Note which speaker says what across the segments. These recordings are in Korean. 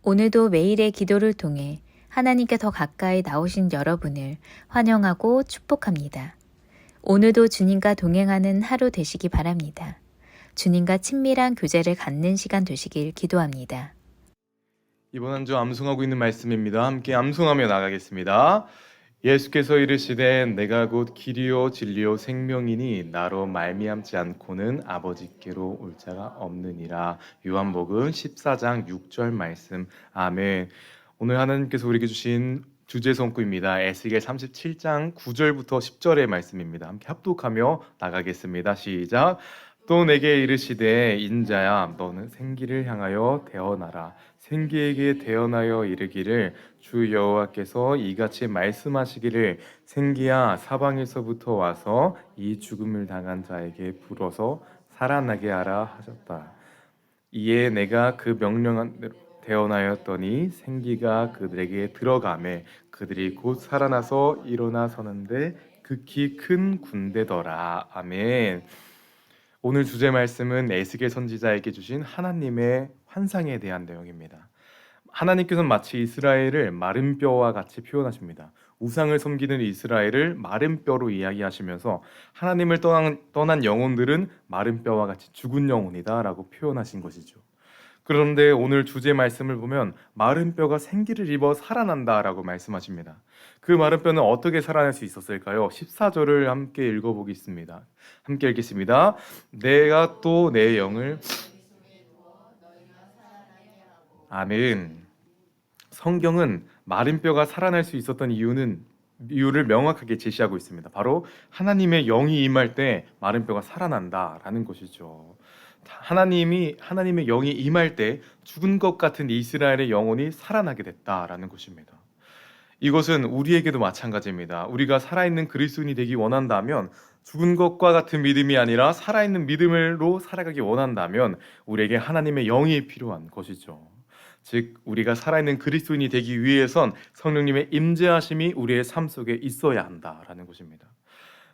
Speaker 1: 오늘도 매일의 기도를 통해 하나님께 더 가까이 나오신 여러분을 환영하고 축복합니다. 오늘도 주님과 동행하는 하루 되시기 바랍니다. 주님과 친밀한 교제를 갖는 시간 되시길 기도합니다.
Speaker 2: 이번 한 주 암송하고 있는 말씀입니다. 함께 암송하며 나가겠습니다. 예수께서 이르시되 내가 곧 길이요 진리요 생명이니 나로 말미암지 않고는 아버지께로 올 자가 없느니라. 요한복음 14장 6절 말씀. 아멘. 오늘 하나님께서 우리에게 주신 주제 성구입니다. 에스겔 37장 9절부터 10절의 말씀입니다. 함께 합독하며 나가겠습니다. 시작. 또 내게 이르시되 인자야 너는 생기를 향하여 대언하라. 생기에게 대언하여 이르기를 주 여호와께서 이같이 말씀하시기를 생기야 사방에서부터 와서 이 죽음을 당한 자에게 불어서 살아나게 하라 하셨다. 이에 내가 그 명령한 대로 대언하였더니 생기가 그들에게 들어가매 그들이 곧 살아나서 일어나 서는데 극히 큰 군대더라. 아멘. 오늘 주제 말씀은 에스겔 선지자에게 주신 하나님의 환상에 대한 내용입니다. 하나님께서는 마치 이스라엘을 마른 뼈와 같이 표현하십니다. 우상을 섬기는 이스라엘을 마른 뼈로 이야기하시면서 하나님을 떠난 영혼들은 마른 뼈와 같이 죽은 영혼이다 라고 표현하신 것이죠. 그런데 오늘 주제 말씀을 보면 마른 뼈가 생기를 입어 살아난다 라고 말씀하십니다. 그 마른 뼈는 어떻게 살아날 수 있었을까요? 14절을 함께 읽어보겠습니다. 함께 읽겠습니다. 내가 또 내 영을 아멘. 성경은 마른 뼈가 살아날 수 있었던 이유를 명확하게 제시하고 있습니다. 바로 하나님의 영이 임할 때 마른 뼈가 살아난다라는 것이죠. 하나님의 영이 임할 때 죽은 것 같은 이스라엘의 영혼이 살아나게 됐다라는 것입니다. 이것은 우리에게도 마찬가지입니다. 우리가 살아있는 그리스도인이 되기 원한다면 죽은 것과 같은 믿음이 아니라 살아있는 믿음으로 살아가기 원한다면 우리에게 하나님의 영이 필요한 것이죠. 즉 우리가 살아있는 그리스도인이 되기 위해선 성령님의 임재하심이 우리의 삶 속에 있어야 한다라는 것입니다.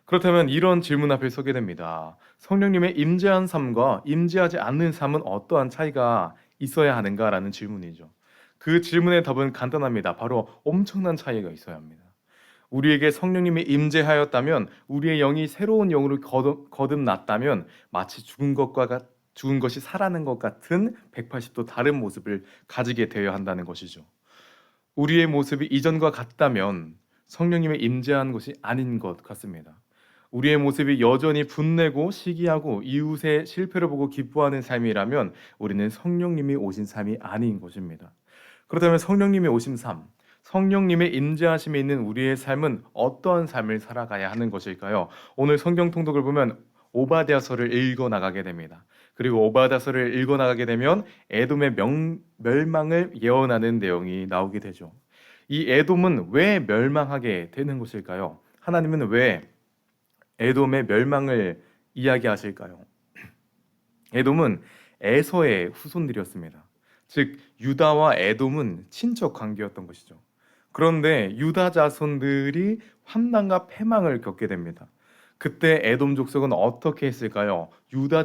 Speaker 2: 그렇다면 이런 질문 앞에 서게 됩니다. 성령님의 임재한 삶과 임재하지 않는 삶은 어떠한 차이가 있어야 하는가라는 질문이죠. 그 질문의 답은 간단합니다. 바로 엄청난 차이가 있어야 합니다. 우리에게 성령님이 임재하였다면 우리의 영이 새로운 영으로 거듭났다면 마치 죽은 것이 살아난 것 같은 180도 다른 모습을 가지게 되어야 한다는 것이죠. 우리의 모습이 이전과 같다면 성령님의 임재한 것이 아닌 것 같습니다. 우리의 모습이 여전히 분내고 시기하고 이웃의 실패를 보고 기뻐하는 삶이라면 우리는 성령님이 오신 삶이 아닌 것입니다. 그렇다면 성령님이 오신 삶, 성령님의 임재하심에 있는 우리의 삶은 어떠한 삶을 살아가야 하는 것일까요? 오늘 성경 통독을 보면 오바댜서를 읽어 나가게 됩니다. 그리고 오바댜서를 읽어 나가게 되면 에돔의 멸망을 예언하는 내용이 나오게 되죠. 이 에돔은 왜 멸망하게 되는 것일까요? 하나님은 왜 에돔의 멸망을 이야기하실까요? 에돔은 에서의 후손들이었습니다. 즉 유다와 에돔은 친척 관계였던 것이죠. 그런데 유다 자손들이 환난과 패망을 겪게 됩니다. 그때 에돔 족속은 어떻게 했을까요? 유다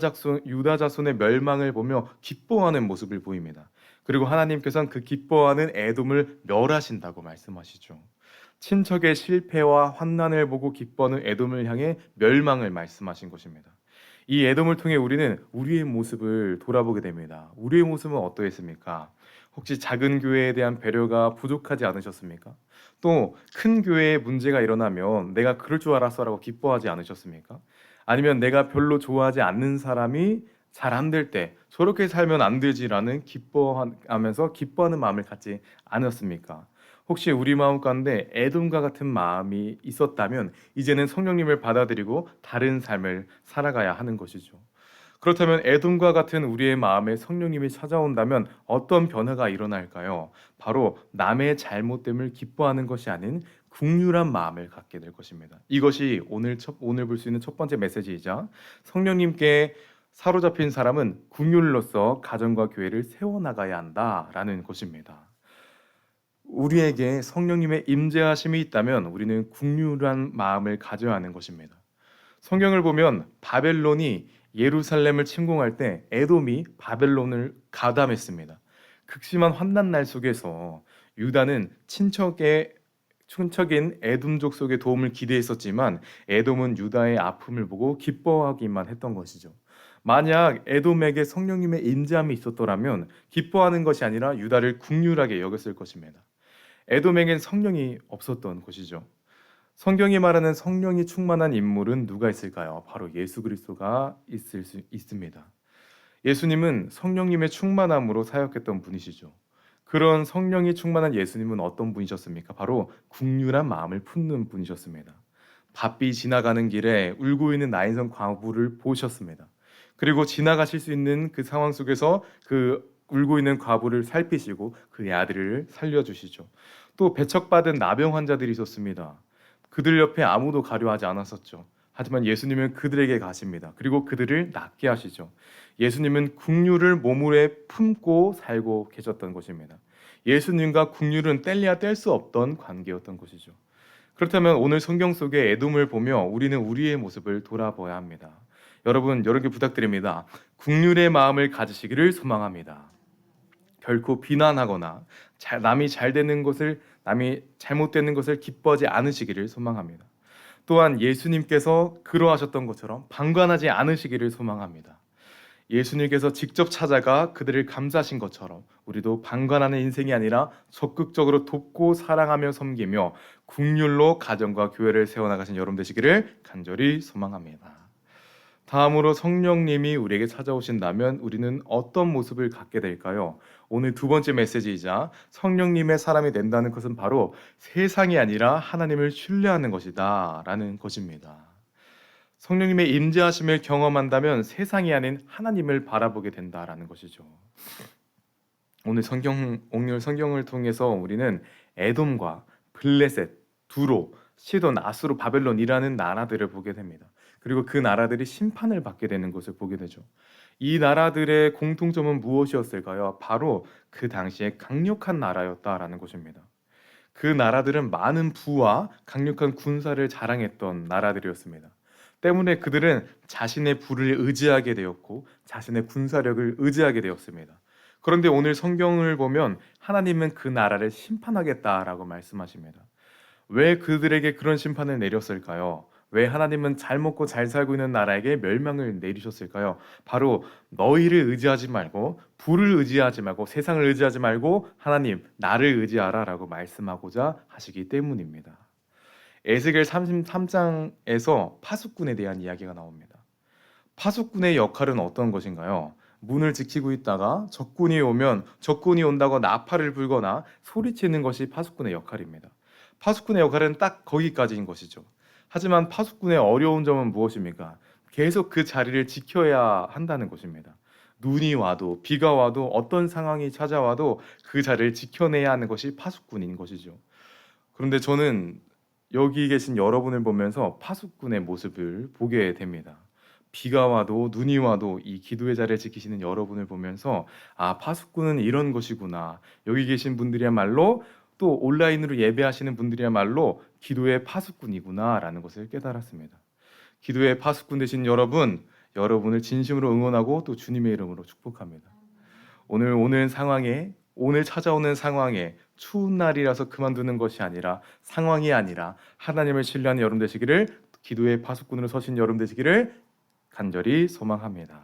Speaker 2: 자손의 멸망을 보며 기뻐하는 모습을 보입니다. 그리고 하나님께서는 그 기뻐하는 에돔을 멸하신다고 말씀하시죠. 친척의 실패와 환난을 보고 기뻐하는 에돔을 향해 멸망을 말씀하신 것입니다. 이 에돔을 통해 우리는 우리의 모습을 돌아보게 됩니다. 우리의 모습은 어떠했습니까? 혹시 작은 교회에 대한 배려가 부족하지 않으셨습니까? 또 큰 교회에 문제가 일어나면 내가 그럴 줄 알았어라고 기뻐하지 않으셨습니까? 아니면 내가 별로 좋아하지 않는 사람이 잘 안 될 때 저렇게 살면 안 되지라는 기뻐하면서 기뻐하는 마음을 갖지 않았습니까? 혹시 우리 마음 가운데 에돔과 같은 마음이 있었다면 이제는 성령님을 받아들이고 다른 삶을 살아가야 하는 것이죠. 그렇다면 에돔과 같은 우리의 마음에 성령님이 찾아온다면 어떤 변화가 일어날까요? 바로 남의 잘못됨을 기뻐하는 것이 아닌 긍휼한 마음을 갖게 될 것입니다. 이것이 오늘 볼 수 있는 첫 번째 메시지이자 성령님께 사로잡힌 사람은 긍휼로서 가정과 교회를 세워나가야 한다라는 것입니다. 우리에게 성령님의 임재하심이 있다면 우리는 긍휼한 마음을 가져야 하는 것입니다. 성경을 보면 바벨론이 예루살렘을 침공할 때 에돔이 바벨론을 가담했습니다. 극심한 환난 날 속에서 유다는 친척인 에돔족 속의 도움을 기대했었지만 에돔은 유다의 아픔을 보고 기뻐하기만 했던 것이죠. 만약 에돔에게 성령님의 임재함이 있었더라면 기뻐하는 것이 아니라 유다를 국률하게 여겼을 것입니다. 에돔에겐 성령이 없었던 것이죠. 성경이 말하는 성령이 충만한 인물은 누가 있을까요? 바로 예수 그리스도가 있을 수 있습니다. 예수님은 성령님의 충만함으로 사역했던 분이시죠. 그런 성령이 충만한 예수님은 어떤 분이셨습니까? 바로 국률한 마음을 품는 분이셨습니다. 바삐 지나가는 길에 울고 있는 나인성 과부를 보셨습니다. 그리고 지나가실 수 있는 그 상황 속에서 그 울고 있는 과부를 살피시고 그의 아들을 살려주시죠. 또 배척받은 나병 환자들이 있었습니다. 그들 옆에 아무도 가려하지 않았었죠. 하지만 예수님은 그들에게 가십니다. 그리고 그들을 낫게 하시죠. 예수님은 국류를 몸에 품고 살고 계셨던 것입니다. 예수님과 국류는 뗄래야 뗄 수 없던 관계였던 것이죠. 그렇다면 오늘 성경 속의 에돔을 보며 우리는 우리의 모습을 돌아봐야 합니다. 여러분, 여러 개 부탁드립니다. 국률의 마음을 가지시기를 소망합니다. 결코 비난하거나 남이 잘못되는 것을 기뻐하지 않으시기를 소망합니다. 또한 예수님께서 그러하셨던 것처럼 방관하지 않으시기를 소망합니다. 예수님께서 직접 찾아가 그들을 감싸신 것처럼 우리도 방관하는 인생이 아니라 적극적으로 돕고 사랑하며 섬기며 국률로 가정과 교회를 세워나가신 여러분 되시기를 간절히 소망합니다. 다음으로 성령님이 우리에게 찾아오신다면 우리는 어떤 모습을 갖게 될까요? 오늘 두 번째 메시지이자 성령님의 사람이 된다는 것은 바로 세상이 아니라 하나님을 신뢰하는 것이다 라는 것입니다. 성령님의 임재하심을 경험한다면 세상이 아닌 하나님을 바라보게 된다라는 것이죠. 오늘 성경을 통해서 우리는 에돔과 블레셋, 두로, 시돈, 아수르, 바벨론이라는 나라들을 보게 됩니다. 그리고 그 나라들이 심판을 받게 되는 것을 보게 되죠. 이 나라들의 공통점은 무엇이었을까요? 바로 그 당시에 강력한 나라였다라는 것입니다. 그 나라들은 많은 부와 강력한 군사를 자랑했던 나라들이었습니다. 때문에 그들은 자신의 부를 의지하게 되었고 자신의 군사력을 의지하게 되었습니다. 그런데 오늘 성경을 보면 하나님은 그 나라를 심판하겠다라고 말씀하십니다. 왜 그들에게 그런 심판을 내렸을까요? 왜 하나님은 잘 먹고 잘 살고 있는 나라에게 멸망을 내리셨을까요? 바로 너희를 의지하지 말고 부를 의지하지 말고 세상을 의지하지 말고 하나님 나를 의지하라 라고 말씀하고자 하시기 때문입니다. 에스겔 33장에서 파수꾼에 대한 이야기가 나옵니다. 파수꾼의 역할은 어떤 것인가요? 문을 지키고 있다가 적군이 오면 적군이 온다고 나팔을 불거나 소리치는 것이 파수꾼의 역할입니다. 파수꾼의 역할은 딱 거기까지인 것이죠. 하지만 파수꾼의 어려운 점은 무엇입니까? 계속 그 자리를 지켜야 한다는 것입니다. 눈이 와도 비가 와도 어떤 상황이 찾아와도 그 자리를 지켜내야 하는 것이 파수꾼인 것이죠. 그런데 저는 여기 계신 여러분을 보면서 파수꾼의 모습을 보게 됩니다. 비가 와도 눈이 와도 이 기도의 자리를 지키시는 여러분을 보면서 아, 파수꾼은 이런 것이구나. 여기 계신 분들이야말로 또 온라인으로 예배하시는 분들이야말로 기도의 파수꾼이구나 라는 것을 깨달았습니다. 기도의 파수꾼 되신 여러분을 진심으로 응원하고 또 주님의 이름으로 축복합니다. 오늘 찾아오는 상황에 추운 날이라서 그만두는 것이 아니라 상황이 아니라 하나님을 신뢰하는 여러분 되시기를 기도의 파수꾼으로 서신 여러분 되시기를 간절히 소망합니다.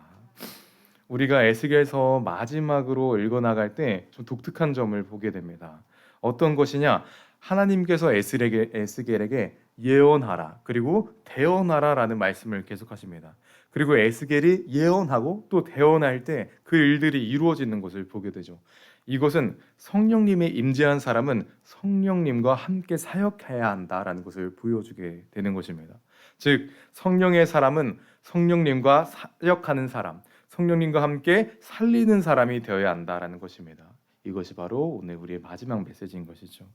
Speaker 2: 우리가 에스겔서 마지막으로 읽어나갈 때 좀 독특한 점을 보게 됩니다. 어떤 것이냐? 하나님께서 에스겔에게 예언하라 그리고 대언하라 라는 말씀을 계속하십니다. 그리고 에스겔이 예언하고 또 대언할 때 그 일들이 이루어지는 것을 보게 되죠. 이것은 성령님의 임재한 사람은 성령님과 함께 사역해야 한다라는 것을 보여주게 되는 것입니다. 즉 성령의 사람은 성령님과 사역하는 사람, 성령님과 함께 살리는 사람이 되어야 한다라는 것입니다. 이것이 바로 오늘 우리의 마지막 메시지인 것이죠.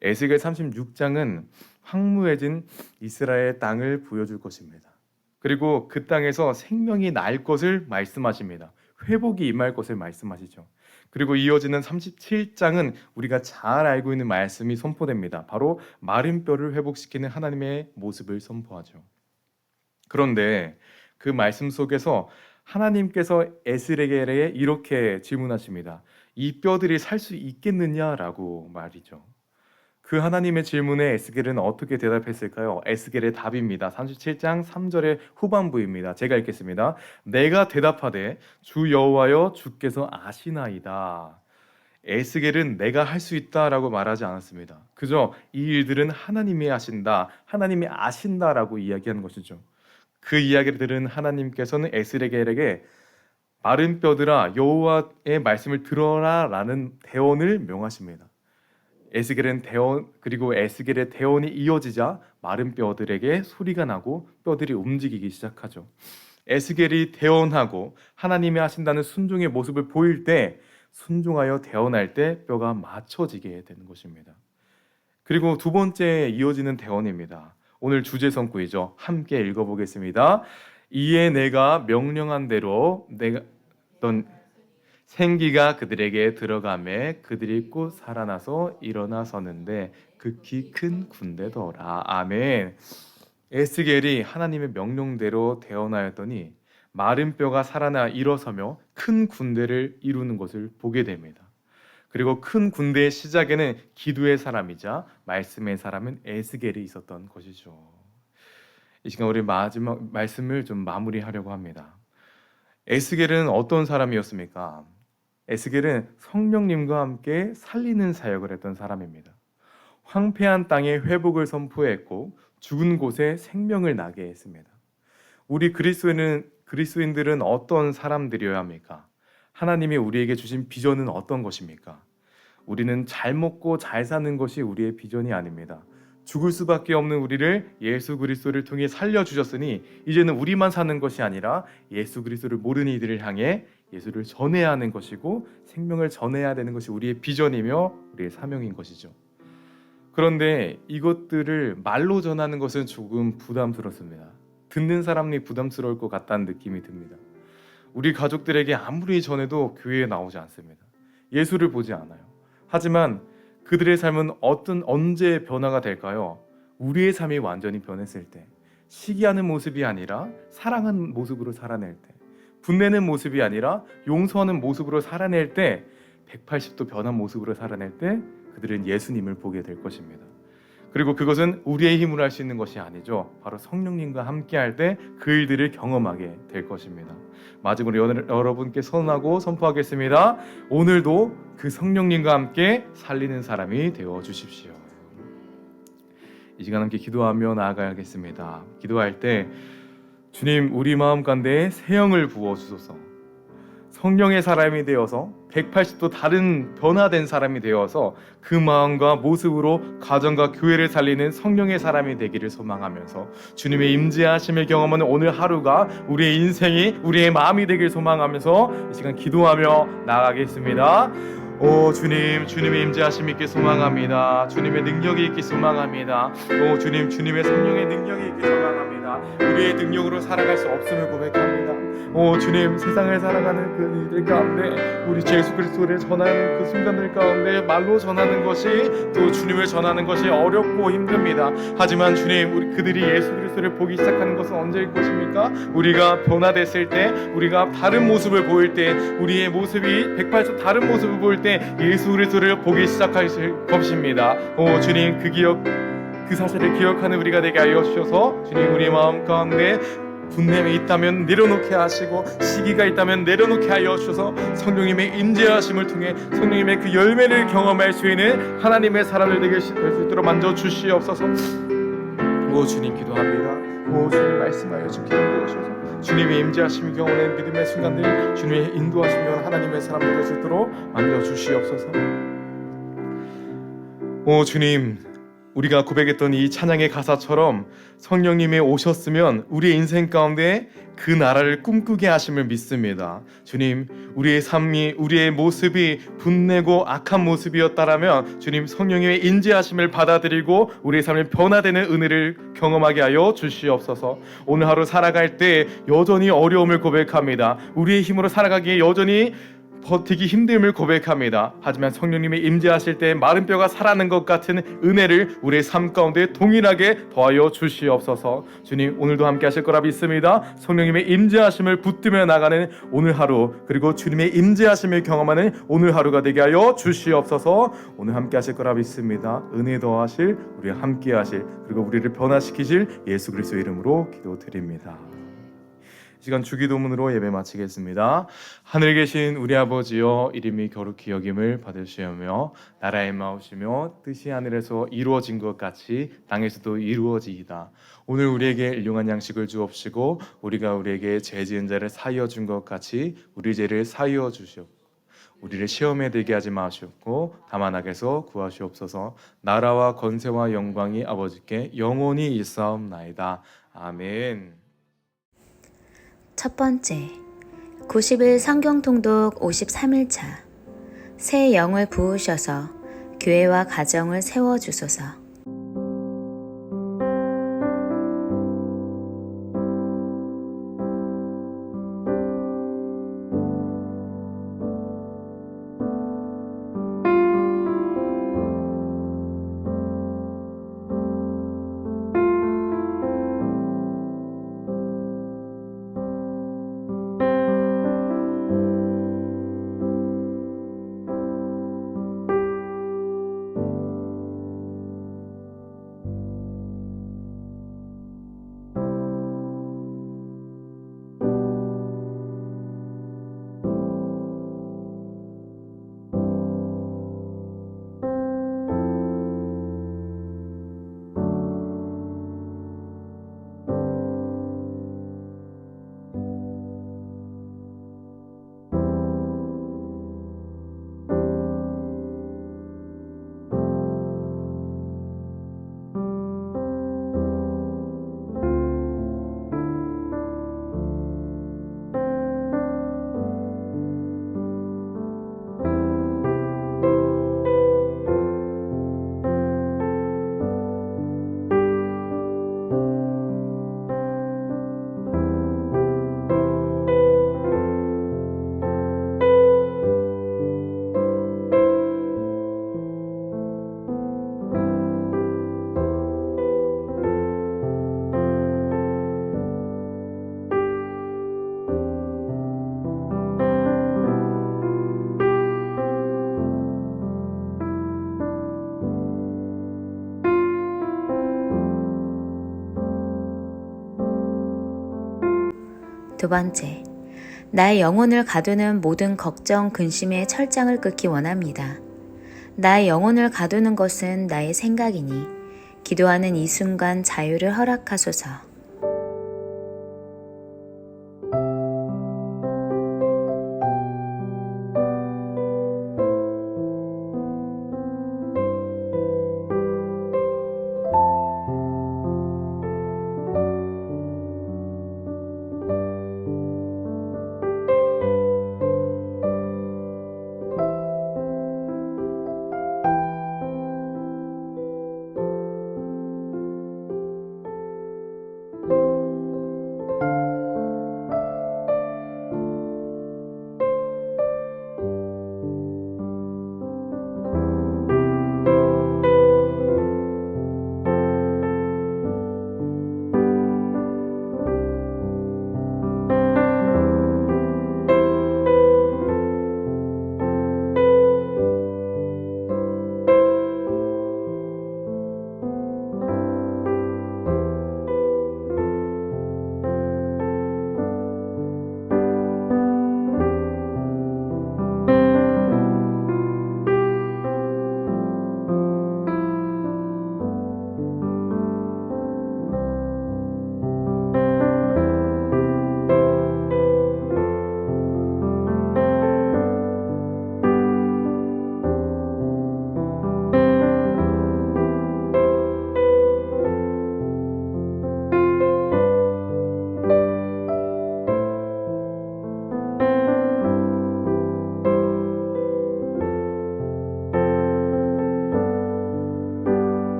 Speaker 2: 에스겔 36장은 황무해진 이스라엘 땅을 보여줄 것입니다. 그리고 그 땅에서 생명이 날 것을 말씀하십니다. 회복이 임할 것을 말씀하시죠. 그리고 이어지는 37장은 우리가 잘 알고 있는 말씀이 선포됩니다. 바로 마른 뼈를 회복시키는 하나님의 모습을 선포하죠. 그런데 그 말씀 속에서 하나님께서 에스겔에게 이렇게 질문하십니다. 이 뼈들이 살 수 있겠느냐라고 말이죠. 그 하나님의 질문에 에스겔은 어떻게 대답했을까요? 에스겔의 답입니다. 37장 3절의 후반부입니다. 제가 읽겠습니다. 내가 대답하되 주 여호와여 주께서 아시나이다. 에스겔은 내가 할 수 있다라고 말하지 않았습니다. 그저 이 일들은 하나님이 하신다, 하나님이 아신다라고 이야기하는 것이죠. 그 이야기를 들은 하나님께서는 에스겔에게 마른 뼈들아 여호와의 말씀을 들어라라는 대언을 명하십니다. 에스겔의 대언이 이어지자 마른 뼈들에게 소리가 나고 뼈들이 움직이기 시작하죠. 에스겔이 대언하고 하나님이 하신다는 순종의 모습을 보일 때, 순종하여 대언할 때 뼈가 맞춰지게 되는 것입니다. 그리고 두 번째 이어지는 대언입니다. 오늘 주제 성구이죠. 함께 읽어보겠습니다. 이에 내가 명령한 대로 내가 어떤 생기가 그들에게 들어가매 그들이 곧 살아나서 일어나 서는데 극히 큰 군대더라. 아멘. 에스겔이 하나님의 명령대로 대언하였더니 마른 뼈가 살아나 일어서며 큰 군대를 이루는 것을 보게 됩니다. 그리고 큰 군대의 시작에는 기도의 사람이자 말씀의 사람은 에스겔이 있었던 것이죠. 이 시간 우리 마지막 말씀을 좀 마무리하려고 합니다. 에스겔은 어떤 사람이었습니까? 에스겔은 성령님과 함께 살리는 사역을 했던 사람입니다. 황폐한 땅에 회복을 선포했고 죽은 곳에 생명을 나게 했습니다. 우리 그리스도인들은 어떤 사람들이어야 합니까? 하나님이 우리에게 주신 비전은 어떤 것입니까? 우리는 잘 먹고 잘 사는 것이 우리의 비전이 아닙니다. 죽을 수밖에 없는 우리를 예수 그리스도를 통해 살려주셨으니 이제는 우리만 사는 것이 아니라 예수 그리스도를 모르는 이들을 향해 예수를 전해야 하는 것이고 생명을 전해야 되는 것이 우리의 비전이며 우리의 사명인 것이죠. 그런데 이것들을 말로 전하는 것은 조금 부담스럽습니다. 듣는 사람이 부담스러울 것 같다는 느낌이 듭니다. 우리 가족들에게 아무리 전해도 교회에 나오지 않습니다. 예수를 보지 않아요. 하지만 그들의 삶은 언제 변화가 될까요? 우리의 삶이 완전히 변했을 때, 시기하는 모습이 아니라 사랑하는 모습으로 살아낼 때, 분내는 모습이 아니라 용서하는 모습으로 살아낼 때, 180도 변한 모습으로 살아낼 때 그들은 예수님을 보게 될 것입니다. 그리고 그것은 우리의 힘으로 할 수 있는 것이 아니죠. 바로 성령님과 함께 할 때 그 일들을 경험하게 될 것입니다. 마지막으로 여러분께 선언하고 선포하겠습니다. 오늘도 그 성령님과 함께 살리는 사람이 되어 주십시오. 이 시간 함께 기도하며 나아가야겠습니다. 기도할 때 주님, 우리 마음 가운데 새 영을 부어 주소서. 성령의 사람이 되어서 180도 다른 변화된 사람이 되어서 그 마음과 모습으로 가정과 교회를 살리는 성령의 사람이 되기를 소망하면서 주님의 임재하심을 경험하는 오늘 하루가 우리의 인생이 우리의 마음이 되길 소망하면서 이 시간 기도하며 나가겠습니다. 오 주님, 주님의 임재하심 있길 소망합니다. 주님의 능력이 있길 소망합니다. 오 주님, 주님의 성령의 능력이 있길 소망합니다. 우리의 능력으로 살아갈 수 없음을 고백합니다. 오 주님, 세상을 살아가는 그 일들 가운데 우리 예수 그리스도를 전하는 그 순간들 가운데 말로 전하는 것이 또 주님을 전하는 것이 어렵고 힘듭니다. 하지만 주님, 우리 그들이 예수 그리스도를 보기 시작하는 것은 언제일 것입니까? 우리가 변화됐을 때, 우리가 다른 모습을 보일 때, 우리의 모습이 180도 다른 모습을 보일 때 예수 그리스도를 보기 시작할 것입니다. 오 주님, 그 사실을 기억하는 우리가 되게 하여 주셔서 주님, 우리 마음 가운데 분냄이 있다면 내려놓게 하시고 시기가 있다면 내려놓게 하여 주셔서 성령님의 임재하심을 통해 성령님의 그 열매를 경험할 수 있는 하나님의 사람들 되게 될 수 있도록 만져 주시옵소서. 오 주님, 기도합니다. 오 주님, 말씀하여 주시옵소서. 주님의 임재하심을 경험하는 믿음의 순간들 주님의 인도하시면 하나님의 사람들 될 수 있도록 만져 주시옵소서. 오 주님, 우리가 고백했던 이 찬양의 가사처럼 성령님이 오셨으면 우리의 인생 가운데 그 나라를 꿈꾸게 하심을 믿습니다. 주님, 우리의 삶이, 우리의 모습이 분내고 악한 모습이었다라면 주님, 성령님의 인지하심을 받아들이고 우리의 삶이 변화되는 은혜를 경험하게 하여 주시옵소서. 오늘 하루 살아갈 때 여전히 어려움을 고백합니다. 우리의 힘으로 살아가기에 여전히 버티기 힘듦을 고백합니다. 하지만 성령님이 임재하실 때 마른 뼈가 살아난 것 같은 은혜를 우리의 삶 가운데 동일하게 더하여 주시옵소서. 주님, 오늘도 함께 하실 거라 믿습니다. 성령님의 임재하심을 붙들며 나가는 오늘 하루, 그리고 주님의 임재하심을 경험하는 오늘 하루가 되게 하여 주시옵소서. 오늘 함께 하실 거라 믿습니다. 은혜 더하실, 우리와 함께 하실, 그리고 우리를 변화시키실 예수 그리스도의 이름으로 기도드립니다. 이 시간 주기도문으로 예배 마치겠습니다. 하늘에 계신 우리 아버지여, 이름이 거룩히 여김을 받으시오며 나라의 마옵시며 뜻이 하늘에서 이루어진 것 같이 땅에서도 이루어지이다. 오늘 우리에게 일용할 양식을 주옵시고 우리가 우리에게 죄 지은 자를 사하여 준 것 같이 우리 죄를 사하여 주시옵소서. 우리를 시험에 들게 하지 마시옵고 다만 악에서 구하시옵소서. 나라와 권세와 영광이 아버지께 영원히 있사옵나이다. 아멘.
Speaker 1: 첫 번째, 90일 성경통독 53일차. 새 영을 부으셔서 교회와 가정을 세워주소서. 두 번째, 나의 영혼을 가두는 모든 걱정, 근심의 철장을 끊기 원합니다. 나의 영혼을 가두는 것은 나의 생각이니 기도하는 이 순간 자유를 허락하소서.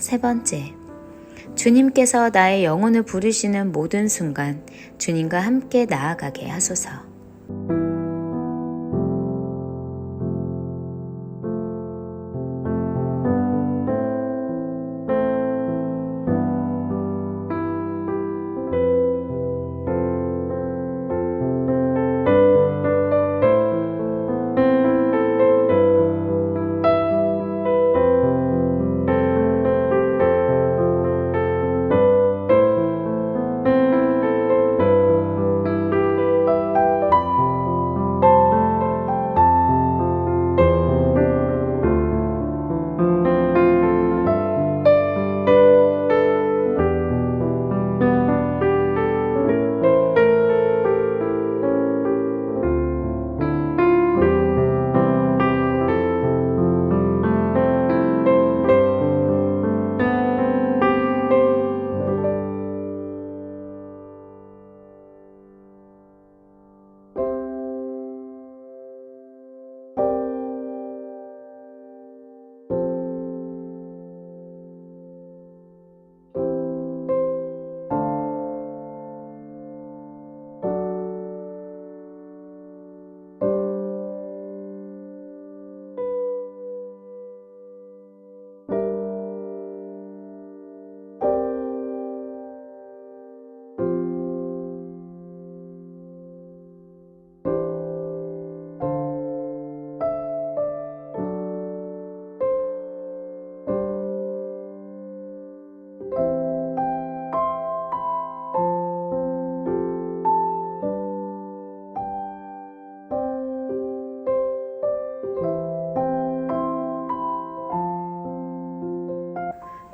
Speaker 1: 세 번째, 주님께서 나의 영혼을 부르시는 모든 순간 주님과 함께 나아가게 하소서.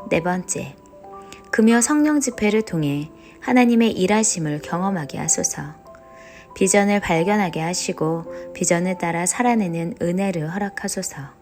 Speaker 1: 네 번째, 금요 성령 집회를 통해 하나님의 일하심을 경험하게 하소서. 비전을 발견하게 하시고 비전을 따라 살아내는 은혜를 허락하소서.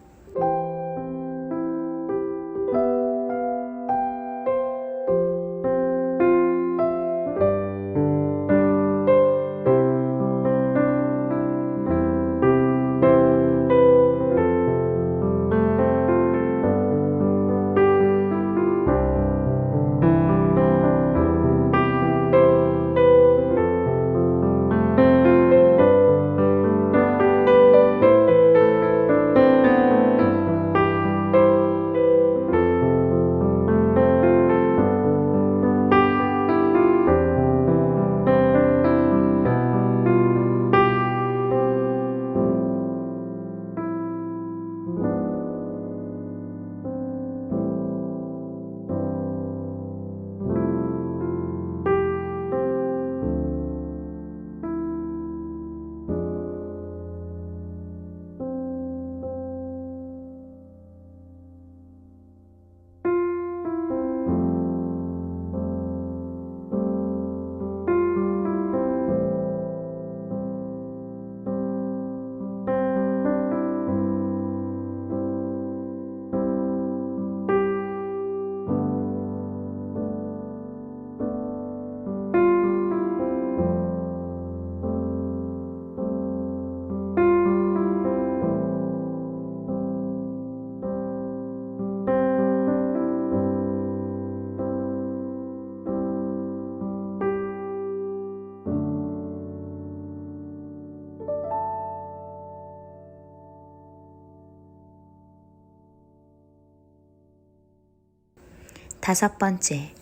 Speaker 1: 다섯 번째,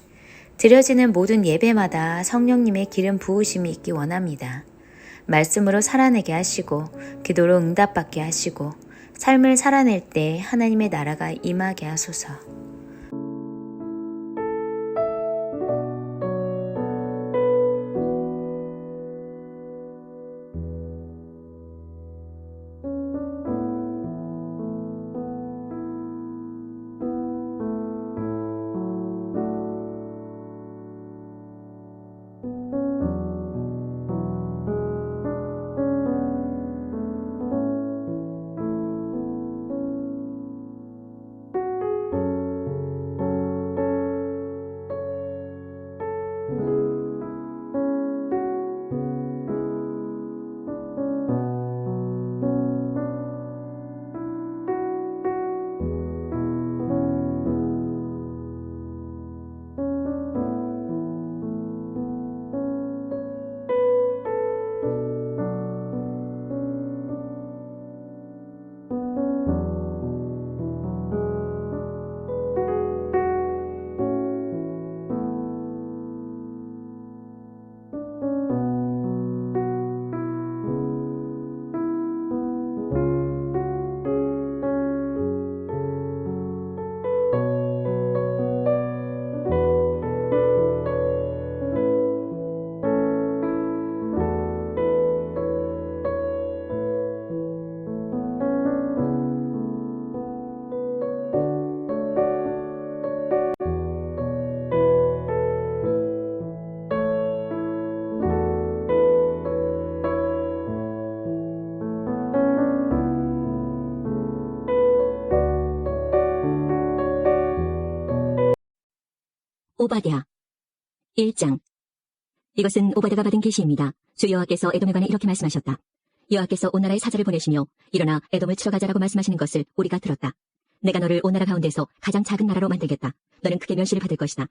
Speaker 1: 드려지는 모든 예배마다 성령님의 기름 부으심이 있기 원합니다. 말씀으로 살아내게 하시고 기도로 응답받게 하시고 삶을 살아낼 때 하나님의 나라가 임하게 하소서.
Speaker 3: 오바댜 1장. 이것은 오바댜가 받은 계시입니다. 주 여호와께서 에돔에 관해 이렇게 말씀하셨다. 여호와께서 온 나라에 사자를 보내시며 일어나 에돔을 치러 가자라고 말씀하시는 것을 우리가 들었다. 내가 너를 온 나라 가운데서 가장 작은 나라로 만들겠다. 너는 크게 멸시를 받을 것이다.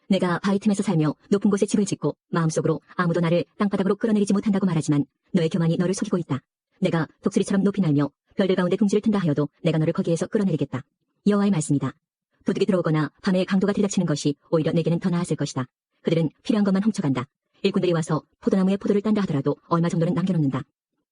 Speaker 3: 내가 바위 틈에서 살며 높은 곳에 집을 짓고 마음속으로 아무도 나를 땅바닥으로 끌어내리지 못한다고 말하지만 너의 교만이 너를 속이고 있다. 내가 독수리처럼 높이 날며 별들 가운데 둥지를 튼다 하여도 내가 너를 거기에서 끌어내리겠다. 여호와의 말씀이다. 도둑이 들어오거나 밤에 강도가 들이닥치는 것이 오히려 내게는 더 나았을 것이다. 그들은 필요한 것만 훔쳐간다. 일꾼들이 와서 포도나무에 포도를 딴다 하더라도 얼마 정도는 남겨놓는다.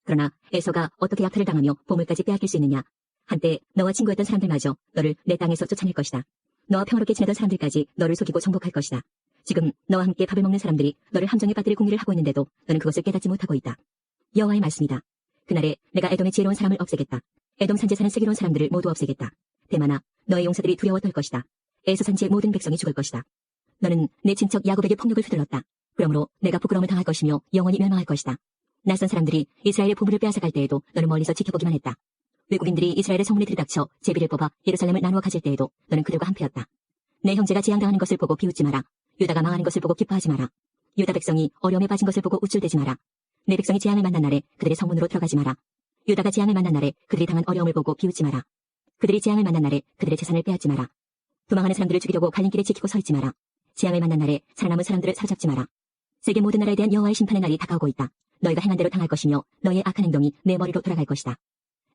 Speaker 3: 그러나 에서가 어떻게 약탈을 당하며 보물까지 빼앗길 수 있느냐. 한때 너와 친구였던 사람들마저 너를 내 땅에서 쫓아낼 것이다. 너와 평화롭게 지내던 사람들까지 너를 속이고 정복할 것이다. 지금 너와 함께 밥을 먹는 사람들이 너를 함정에 빠뜨릴 공리를 하고 있는데도 너는 그것을 깨닫지 못하고 있다. 여호와의 말씀이다. 그날에 내가 에돔의 지혜로운 사람을 없애겠다. 에돔 산지에 사는 슬기로운 사람들을 모두 없애겠다. 대만아, 너의 용사들이 두려워 떨 것이다. 에서 산지의 모든 백성이 죽을 것이다. 너는 내 친척 야곱에게 폭력을 휘둘렀다. 그러므로 내가 부끄러움을 당할 것이며 영원히 멸망할 것이다. 낯선 사람들이 이스라엘의 보물을 빼앗아갈 때에도 너는 멀리서 지켜보기만 했다. 외국인들이 이스라엘의 성문에 들이닥쳐 제비를 뽑아 예루살렘을 나누어 가질 때에도 너는 그들과 함께였다. 내 형제가 재앙당하는 것을 보고 비웃지 마라. 유다가 망하는 것을 보고 기뻐하지 마라. 유다 백성이 어려움에 빠진 것을 보고 우쭐대지 마라. 내 백성이 재앙을 만난 날에 그들의 성문으로 들어가지 마라. 유다가 재앙을 만난 날에 그들이 당한 어려움을 보고 비웃지 마라. 그들이 재앙을 만난 날에 그들의 재산을 빼앗지 마라. 도망하는 사람들을 죽이려고 갈림길에 지키고 서 있지 마라. 재앙을 만난 날에 살아남은 사람들을 사로잡지 마라. 세계 모든 나라에 대한 여호와의 심판의 날이 다가오고 있다. 너희가 행한 대로 당할 것이며 너희의 악한 행동이 내 머리로 돌아갈 것이다.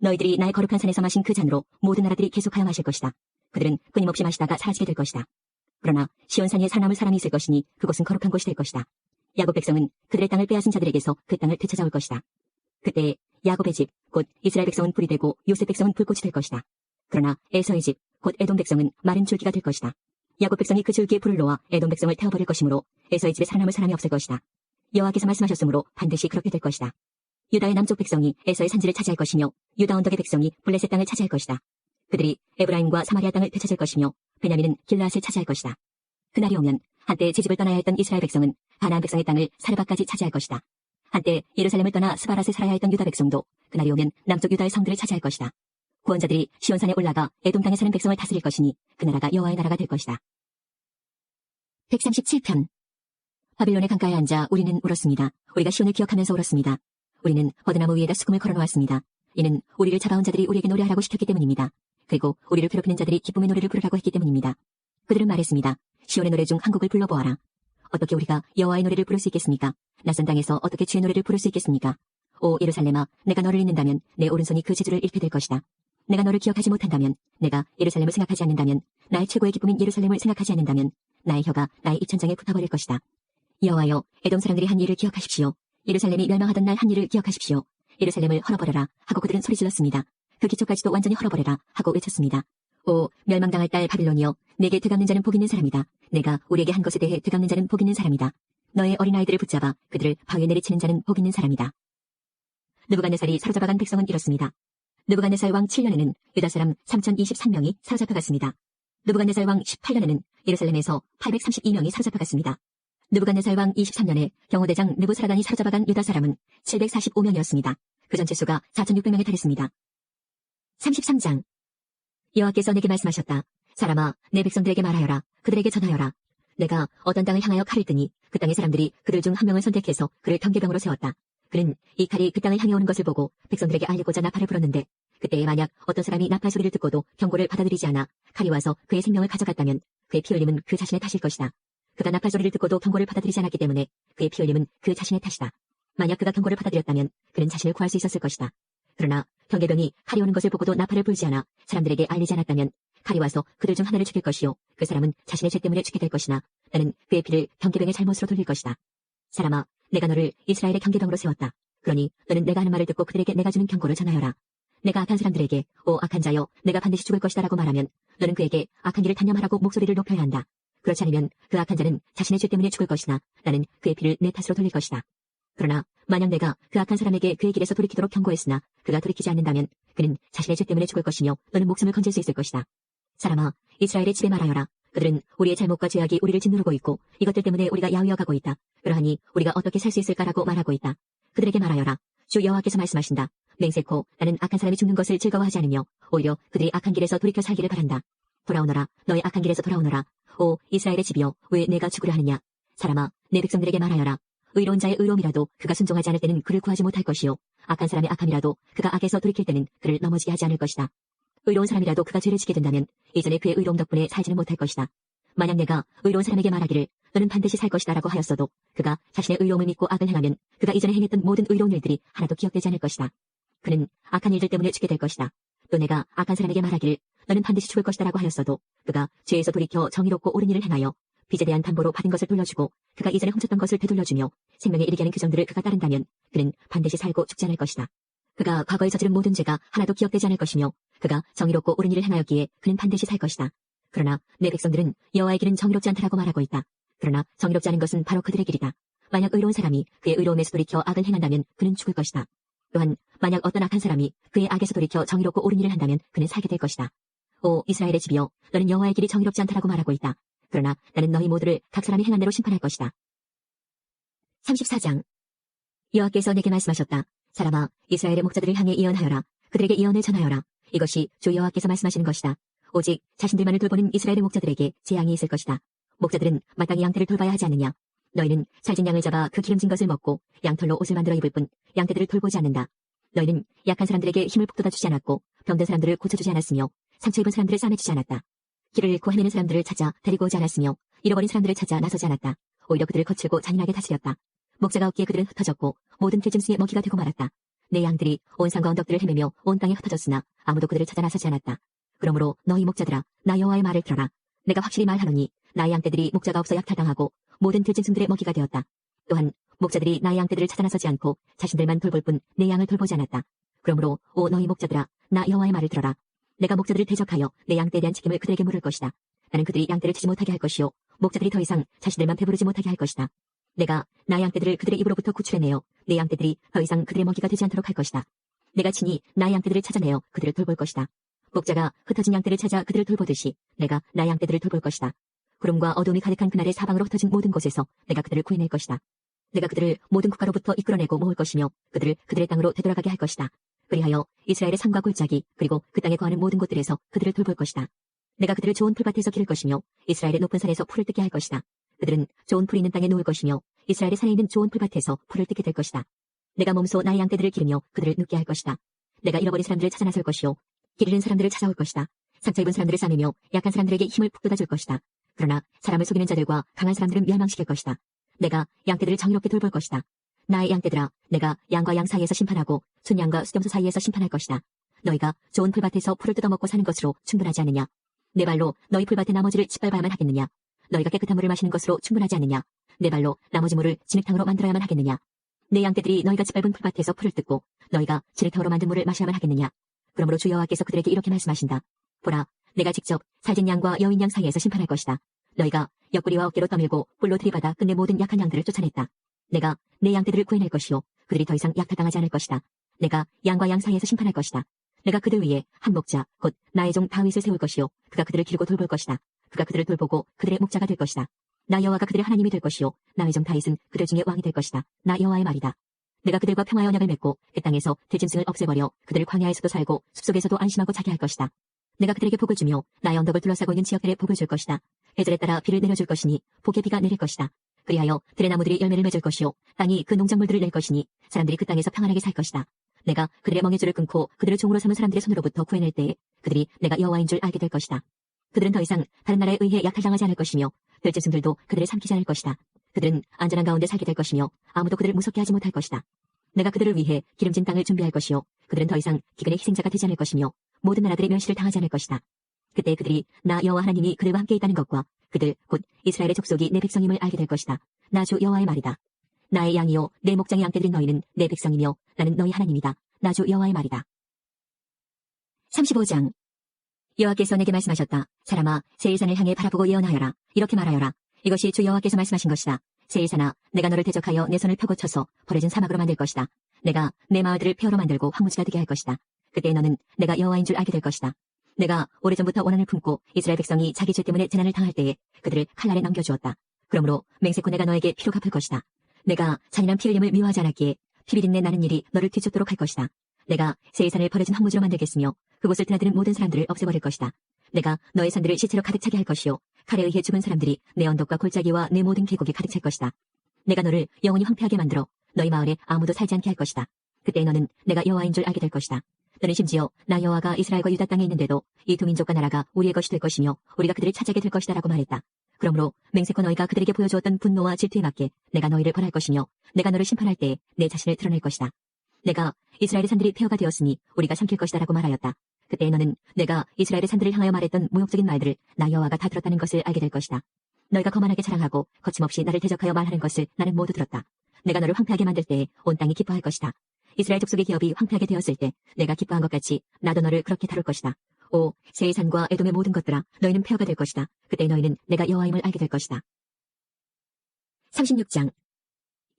Speaker 3: 너희들이 나의 거룩한 산에서 마신 그 잔으로 모든 나라들이 계속하여 마실 것이다. 그들은 끊임없이 마시다가 사라지게 될 것이다. 그러나 시온산 위에 살아남을 사람이 있을 것이니 그곳은 거룩한 곳이 될 것이다. 야곱 백성은 그들의 땅을 빼앗은 자들에게서 그 땅을 되찾아올 것이다. 그때 야곱의 집, 곧 이스라엘 백성은 불이 되고 요셉 백성은 불꽃이 될 것이다. 그러나 에서의 집, 곧 에돔 백성은 마른 줄기가 될 것이다. 야곱 백성이 그 줄기에 불을 놓아 에돔 백성을 태워버릴 것이므로 에서의 집에 살아남을 사람이 없을 것이다. 여호와께서 말씀하셨으므로 반드시 그렇게 될 것이다. 유다의 남쪽 백성이 에서의 산지를 차지할 것이며 유다 언덕의 백성이 블레셋 땅을 차지할 것이다. 그들이 에브라임과 사마리아 땅을 되찾을 것이며 베냐민은 길라앗을 차지할 것이다. 그날이 오면 한때 제 집을 떠나야 했던 이스라엘 백성은 가나안 백성의 땅을 사르바까지 차지할 것이다. 한때 예루살렘을 떠나 스바랏에 살아야 했던 유다 백성도 그날이 오면 남쪽 유다의 성들을 차지할 것이다. 구원자들이 시온산에 올라가 에돔 땅에 사는 백성을 다스릴 것이니 그 나라가 여호와의 나라가 될 것이다. 137편. 바빌론의 강가에 앉아 우리는 울었습니다. 우리가 시온을 기억하면서 울었습니다. 우리는 버드나무 위에다 수금을 걸어놓았습니다. 이는 우리를 잡아온 자들이 우리에게 노래하라고 시켰기 때문입니다. 그리고 우리를 괴롭히는 자들이 기쁨의 노래를 부르라고 했기 때문입니다. 그들은 말했습니다. 시온의 노래 중 한 곡을 불러보아라. 어떻게 우리가 여호와의 노래를 부를 수 있겠습니까? 낯선 땅에서 어떻게 주의 노래를 부를 수 있겠습니까? 오 예루살렘아, 내가 너를 잊는다면 내 오른손이 그 재주를 잃게 될 것이다. 내가 너를 기억하지 못한다면, 내가 예루살렘을 생각하지 않는다면, 나의 최고의 기쁨인 예루살렘을 생각하지 않는다면 나의 혀가 나의 입천장에 붙어버릴 것이다. 여호와여, 에돔 사람들이 한 일을 기억하십시오. 예루살렘이 멸망하던 날 한 일을 기억하십시오. 예루살렘을 헐어버려라 하고 그들은 소리질렀습니다. 그 기초까지도 완전히 헐어버려라 하고 외쳤습니다. 오 멸망당할 딸 바빌론이여, 내게 되갚는 자는 복 있는 사람이다. 내가 우리에게 한 것에 대해 되갚는 자는 복 있는 사람이다. 너의 어린아이들을 붙잡아 그들을 바위에 내리치는 자는 복 있는 사람이다. 느부갓네살이 사로잡아간 백성은 이렇습니다. 느부갓네살 왕 7년에는 유다 사람 3023명이 사로잡혀갔습니다. 느부갓네살 왕 18년에는 예루살렘에서 832명이 사로잡혀갔습니다. 느부갓네살 왕 23년에 경호대장 느부사라단이 사로잡아간 유다 사람은 745명이었습니다. 그 전체 수가 4600명에 달했습니다. 33장. 여호와께서 내게 말씀하셨다. 사람아, 내 백성들에게 말하여라. 그들에게 전하여라. 내가 어떤 땅을 향하여 칼을 뜨니 그 땅의 사람들이 그들 중 한 명을 선택해서 그를 경계병으로 세웠다. 그는 이 칼이 그 땅을 향해 오는 것을 보고 백성들에게 알리고자 나팔을 불었는데, 그때에 만약 어떤 사람이 나팔 소리를 듣고도 경고를 받아들이지 않아 칼이 와서 그의 생명을 가져갔다면 그의 피 흘림은 그 자신의 탓일 것이다. 그가 나팔 소리를 듣고도 경고를 받아들이지 않았기 때문에 그의 피 흘림은 그 자신의 탓이다. 만약 그가 경고를 받아들였다면 그는 자신을 구할 수 있었을 것이다. 그러나 경계병이 칼이 오는 것을 보고도 나팔을 불지 않아 사람들에게 알리지 않았다면 칼이 와서 그들 중 하나를 죽일 것이요 그 사람은 자신의 죄 때문에 죽게 될 것이나 나는 그의 피를 경계병의 잘못으로 돌릴 것이다. 사람아, 내가 너를 이스라엘의 경계병으로 세웠다. 그러니 너는 내가 하는 말을 듣고 그들에게 내가 주는 경고를 전하여라. 내가 악한 사람들에게 오 악한 자여, 내가 반드시 죽을 것이다 라고 말하면 너는 그에게 악한 길을 단념하라고 목소리를 높여야 한다. 그렇지 않으면 그 악한 자는 자신의 죄 때문에 죽을 것이나 나는 그의 피를 내 탓으로 돌릴 것이다. 그러나 만약 내가 그 악한 사람에게 그의 길에서 돌이키도록 경고했으나 그가 돌이키지 않는다면 그는 자신의 죄 때문에 죽을 것이며 너는 목숨을 건질 수 있을 것이다. 사람아, 이스라엘의 집에 말하여라. 그들은 우리의 잘못과 죄악이 우리를 짓누르고 있고 이것들 때문에 우리가 야위어 가고 있다. 그러하니 우리가 어떻게 살 수 있을까라고 말하고 있다. 그들에게 말하여라. 주 여호와께서 말씀하신다. 맹세코 나는 악한 사람이 죽는 것을 즐거워하지 않으며 오히려 그들이 악한 길에서 돌이켜 살기를 바란다. 돌아오너라. 너의 악한 길에서 돌아오너라. 오 이스라엘의 집이여, 왜 내가 죽으려 하느냐. 사람아, 내 백성들에게 말하여라. 의로운 자의 의로움이라도 그가 순종하지 않을 때는 그를 구하지 못할 것이요, 악한 사람의 악함이라도 그가 악에서 돌이킬 때는 그를 넘어지게 하지 않을 것이다. 의로운 사람이라도 그가 죄를 지게 된다면 이전에 그의 의로움 덕분에 살지는 못할 것이다. 만약 내가 의로운 사람에게 말하기를 너는 반드시 살 것이다 라고 하였어도 그가 자신의 의로움을 믿고 악을 행하면 그가 이전에 행했던 모든 의로운 일들이 하나도 기억되지 않을 것이다. 그는 악한 일들 때문에 죽게 될 것이다. 또 내가 악한 사람에게 말하기를 너는 반드시 죽을 것이다 라고 하였어도 그가 죄에서 돌이켜 정의롭고 옳은 일을 행하여 빚에 대한 담보로 받은 것을 돌려주고 그가 이전에 훔쳤던 것을 되돌려주며 생명에 이르게 하는 규정들을 그가 따른다면 그는 반드시 살고 죽지 않을 것이다. 그가 과거에 저지른 모든 죄가 하나도 기억되지 않을 것이며 그가 정의롭고 옳은 일을 행하였기에 그는 반드시 살 것이다. 그러나 내 백성들은 여호와의 길은 정의롭지 않다라고 말하고 있다. 그러나 정의롭지 않은 것은 바로 그들의 길이다. 만약 의로운 사람이 그의 의로움에서 돌이켜 악을 행한다면 그는 죽을 것이다. 또한 만약 어떤 악한 사람이 그의 악에서 돌이켜 정의롭고 옳은 일을 한다면 그는 살게 될 것이다. 오 이스라엘의 집이여, 너는 여호와의 길이 정의롭지 않다라고 말하고 있다. 그러나 나는 너희 모두를 각 사람이 행한 대로 심판할 것이다. 34장. 여호와께서 내게 말씀하셨다. 사람아, 이스라엘의 목자들을 향해 예언하여라. 그들에게 예언을 전하여라. 이것이 주 여호와께서 말씀하시는 것이다. 오직 자신들만을 돌보는 이스라엘의 목자들에게 재앙이 있을 것이다. 목자들은 마땅히 양떼를 돌봐야 하지 않느냐. 너희는 살찐 양을 잡아 그 기름진 것을 먹고 양털로 옷을 만들어 입을 뿐 양떼들을 돌보지 않는다. 너희는 약한 사람들에게 힘을 북돋아 주지 않았고 병든 사람들을 고쳐주지 않았으며 상처 입은 사람들을 싸매주지 않았다. 길을 잃고 헤매는 사람들을 찾아 데리고 오지 않았으며 잃어버린 사람들을 찾아 나서지 않았다. 오히려 그들을 거칠고 잔인하게 다스렸다. 목자가 없기에 그들은 흩어졌고 모든 들짐승의 먹이가 되고 말았다. 내 양들이 온 산과 언덕들을 헤매며 온 땅에 흩어졌으나 아무도 그들을 찾아 나서지 않았다. 그러므로 너희 목자들아, 나 여호와의 말을 들어라. 내가 확실히 말하노니 나의 양떼들이 목자가 없어 약탈당하고 모든 들짐승들의 먹이가 되었다. 또한 목자들이 나의 양떼들을 찾아 나서지 않고 자신들만 돌볼 뿐 내 양을 돌보지 않았다. 그러므로 오 너희 목자들아, 나 여호와의 말을 들어라. 내가 목자들을 대적하여 내 양떼에 대한 책임을 그들에게 물을 것이다. 나는 그들이 양떼를 치지 못하게 할 것이요, 목자들이 더 이상 자신들만 배부르지 못하게 할 것이다. 내가 나의 양떼들을 그들의 입으로부터 구출해내어 내 양떼들이 더 이상 그들의 먹이가 되지 않도록 할 것이다. 내가 친히 나의 양떼들을 찾아내어 그들을 돌볼 것이다. 목자가 흩어진 양떼를 찾아 그들을 돌보듯이 내가 나의 양떼들을 돌볼 것이다. 구름과 어둠이 가득한 그날의 사방으로 흩어진 모든 곳에서 내가 그들을 구해낼 것이다. 내가 그들을 모든 국가로부터 이끌어내고 모을 것이며 그들을 그들의 땅으로 되돌아가게 할 것이다. 그리하여 이스라엘의 산과 골짜기 그리고 그 땅에 거하는 모든 곳들에서 그들을 돌볼 것이다. 내가 그들을 좋은 풀밭에서 기를 것이며 이스라엘의 높은 산에서 풀을 뜯게 할 것이다. 그들은 좋은 풀이 있는 땅에 누울 것이며 이스라엘의 산에 있는 좋은 풀밭에서 풀을 뜯게 될 것이다. 내가 몸소 나의 양떼들을 기르며 그들을 눕게 할 것이다. 내가 잃어버린 사람들을 찾아 나설 것이요, 길 잃은 사람들을 찾아올 것이다. 상처 입은 사람들을 싸매며 약한 사람들에게 힘을 북돋아 줄 것이다. 그러나 사람을 속이는 자들과 강한 사람들은 멸망시킬 것이다. 내가 양떼들을 정의롭게 돌볼 것이다. 나의 양떼들아, 내가 양과 양 사이에서 심판하고 순양과 수염소 사이에서 심판할 것이다. 너희가 좋은 풀밭에서 풀을 뜯어먹고 사는 것으로 충분하지 않느냐? 내 발로 너희 풀밭의 나머지를 짓밟아야만 하겠느냐? 너희가 깨끗한 물을 마시는 것으로 충분하지 않느냐? 내 발로 나머지 물을 진흙탕으로 만들어야만 하겠느냐? 내 양떼들이 너희가 짓밟은 풀밭에서 풀을 뜯고 너희가 진흙탕으로 만든 물을 마셔야만 하겠느냐? 그러므로 주 여호와께서 그들에게 이렇게 말씀하신다. 보라, 내가 직접 살찐 양과 여인 양 사이에서 심판할 것이다. 너희가 옆구리와 어깨로 떠밀고 뿔로 들이받아 끝내 모든 약한 양들을 쫓아냈다. 내가 내 양떼들을 구해낼 것이요, 그들이 더 이상 약탈당하지 않을 것이다. 내가 양과 양 사이에서 심판할 것이다. 내가 그들 위에 한 목자, 곧 나의 종 다윗을 세울 것이요, 그가 그들을 기르고 돌볼 것이다. 그가 그들을 돌보고 그들의 목자가 될 것이다. 나 여호와가 그들의 하나님이 될 것이요, 나의 종 다윗은 그들 중에 왕이 될 것이다. 나 여호와의 말이다. 내가 그들과 평화의 언약을 맺고 그 땅에서 들짐승을 없애버려 그들을 광야에서도 살고 숲속에서도 안심하고 자게 할 것이다. 내가 그들에게 복을 주며 나의 언덕을 둘러싸고 있는 지역들에 복을 줄 것이다. 계절에 따라 비를 내려줄 것이니 복의 비가 내릴 것이다. 그리하여 들의 나무들이 열매를 맺을 것이요, 땅이 그 농작물들을 낼 것이니 사람들이 그 땅에서 평안하게 살 것이다. 내가 그들의 멍에줄을 끊고 그들을 종으로 삼은 사람들의 손으로부터 구해낼 때에 그들이 내가 여호와인 줄 알게 될 것이다. 그들은 더 이상 다른 나라에 의해 약탈당하지 않을 것이며 들짐승들도 그들을 삼키지 않을 것이다. 그들은 안전한 가운데 살게 될 것이며 아무도 그들을 무섭게 하지 못할 것이다. 내가 그들을 위해 기름진 땅을 준비할 것이요, 그들은 더 이상 기근의 희생자가 되지 않을 것이며 모든 나라들의 멸시를 당하지 않을 것이다. 그때 그들이 나 여호와 하나님이 그들과 함께 있다는 것과 그들 곧 이스라엘의 족속이 내 백성임을 알게 될 것이다. 나 주 여호와의 말이다. 나의 양이요, 내 목장의 양떼들인 너희는 내 백성이며 나는 너희 하나님이다. 나 주 여호와의 말이다. 35장. 여호와께서 내게 말씀하셨다. 사람아, 세일산을 향해 바라보고 예언하여라. 이렇게 말하여라. 이것이 주 여호와께서 말씀하신 것이다. 세일산아, 내가 너를 대적하여 내 손을 펴고 쳐서 버려진 사막으로 만들 것이다. 내가 내 마을들을 폐허로 만들고 황무지가 되게 할 것이다. 그때 너는 내가 여호와인 줄 알게 될 것이다. 내가 오래전부터 원한을 품고 이스라엘 백성이 자기 죄 때문에 재난을 당할 때에 그들을 칼날에 넘겨주었다. 그러므로 맹세코 내가 너에게 피로 갚을 것이다. 내가 잔인한 피 흘림을 미워하지 않았기에 피비린내 나는 일이 너를 뒤쫓도록 할 것이다. 내가 세일산을 버려진 황무지로 만들겠으며 그곳을 드나드는 모든 사람들을 없애버릴 것이다. 내가 너의 산들을 시체로 가득 차게 할 것이요 칼에 의해 죽은 사람들이 내 언덕과 골짜기와 내 모든 계곡에 가득 찰 것이다. 내가 너를 영원히 황폐하게 만들어 너희 마을에 아무도 살지 않게 할 것이다. 그때 너는 내가 여호와인 줄 알게 될 것이다. 너는 심지어 나 여호와가 이스라엘과 유다 땅에 있는데도 이 두 민족과 나라가 우리의 것이 될 것이며 우리가 그들을 차지하게 될 것이다 라고 말했다. 그러므로 맹세코 너희가 그들에게 보여주었던 분노와 질투에 맞게 내가 너희를 벌할 것이며 내가 너를 심판할 때에 내 자신을 드러낼 것이다. 내가 이스라엘의 산들이 폐허가 되었으니 우리가 삼킬 것이다 라고 말하였다. 그때 너는 내가 이스라엘의 산들을 향하여 말했던 모욕적인 말들을 나 여호와가 다 들었다는 것을 알게 될 것이다. 너희가 거만하게 자랑하고 거침없이 나를 대적하여 말하는 것을 나는 모두 들었다. 내가 너를 황폐하게 만들 때에 온 땅이 기뻐할 것이다. 이스라엘 족속의 기업이 황폐하게 되었을 때 내가 기뻐한 것 같이 나도 너를 그렇게 다룰 것이다. 오 세의 산과 에돔의 모든 것들아 너희는 폐허가 될 것이다. 그때 너희는 내가 여호와임을 알게 될 것이다. 36장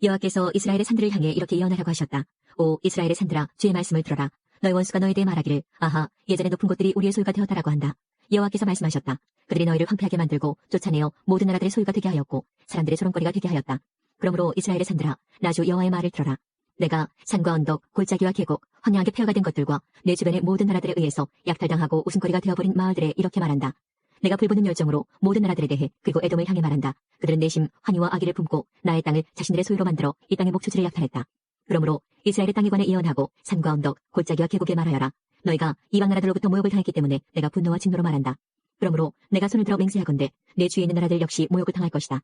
Speaker 3: 여호와께서 이스라엘의 산들을 향해 이렇게 예언하라고 하셨다. 오 이스라엘의 산들아 주의 말씀을 들어라. 너희 원수가 너희에 대해 말하기를 아하 예전에 높은 곳들이 우리의 소유가 되었다라고 한다. 여호와께서 말씀하셨다. 그들이 너희를 황폐하게 만들고 쫓아내어 모든 나라들의 소유가 되게 하였고 사람들의 소롱거리가 되게 하였다. 그러므로 이스라엘의 산들아 나주 여호와의 말을 들어라. 내가 산과 언덕, 골짜기와 계곡, 황량하게 폐허가 된 것들과 내 주변의 모든 나라들에 의해서 약탈당하고 웃음거리가 되어버린 마을들에 이렇게 말한다. 내가 불붙는 열정으로 모든 나라들에 대해 그리고 에돔을 향해 말한다. 그들은 내심 환희와 악의를 품고 나의 땅을 자신들의 소유로 만들어 이 땅의 목초지를 약탈했다. 그러므로 이스라엘의 땅에 관해 예언하고 산과 언덕, 골짜기와 계곡에 말하여라. 너희가 이방 나라들로부터 모욕을 당했기 때문에 내가 분노와 진노로 말한다. 그러므로 내가 손을 들어 맹세하건대 내 주위에 있는 나라들 역시 모욕을 당할 것이다.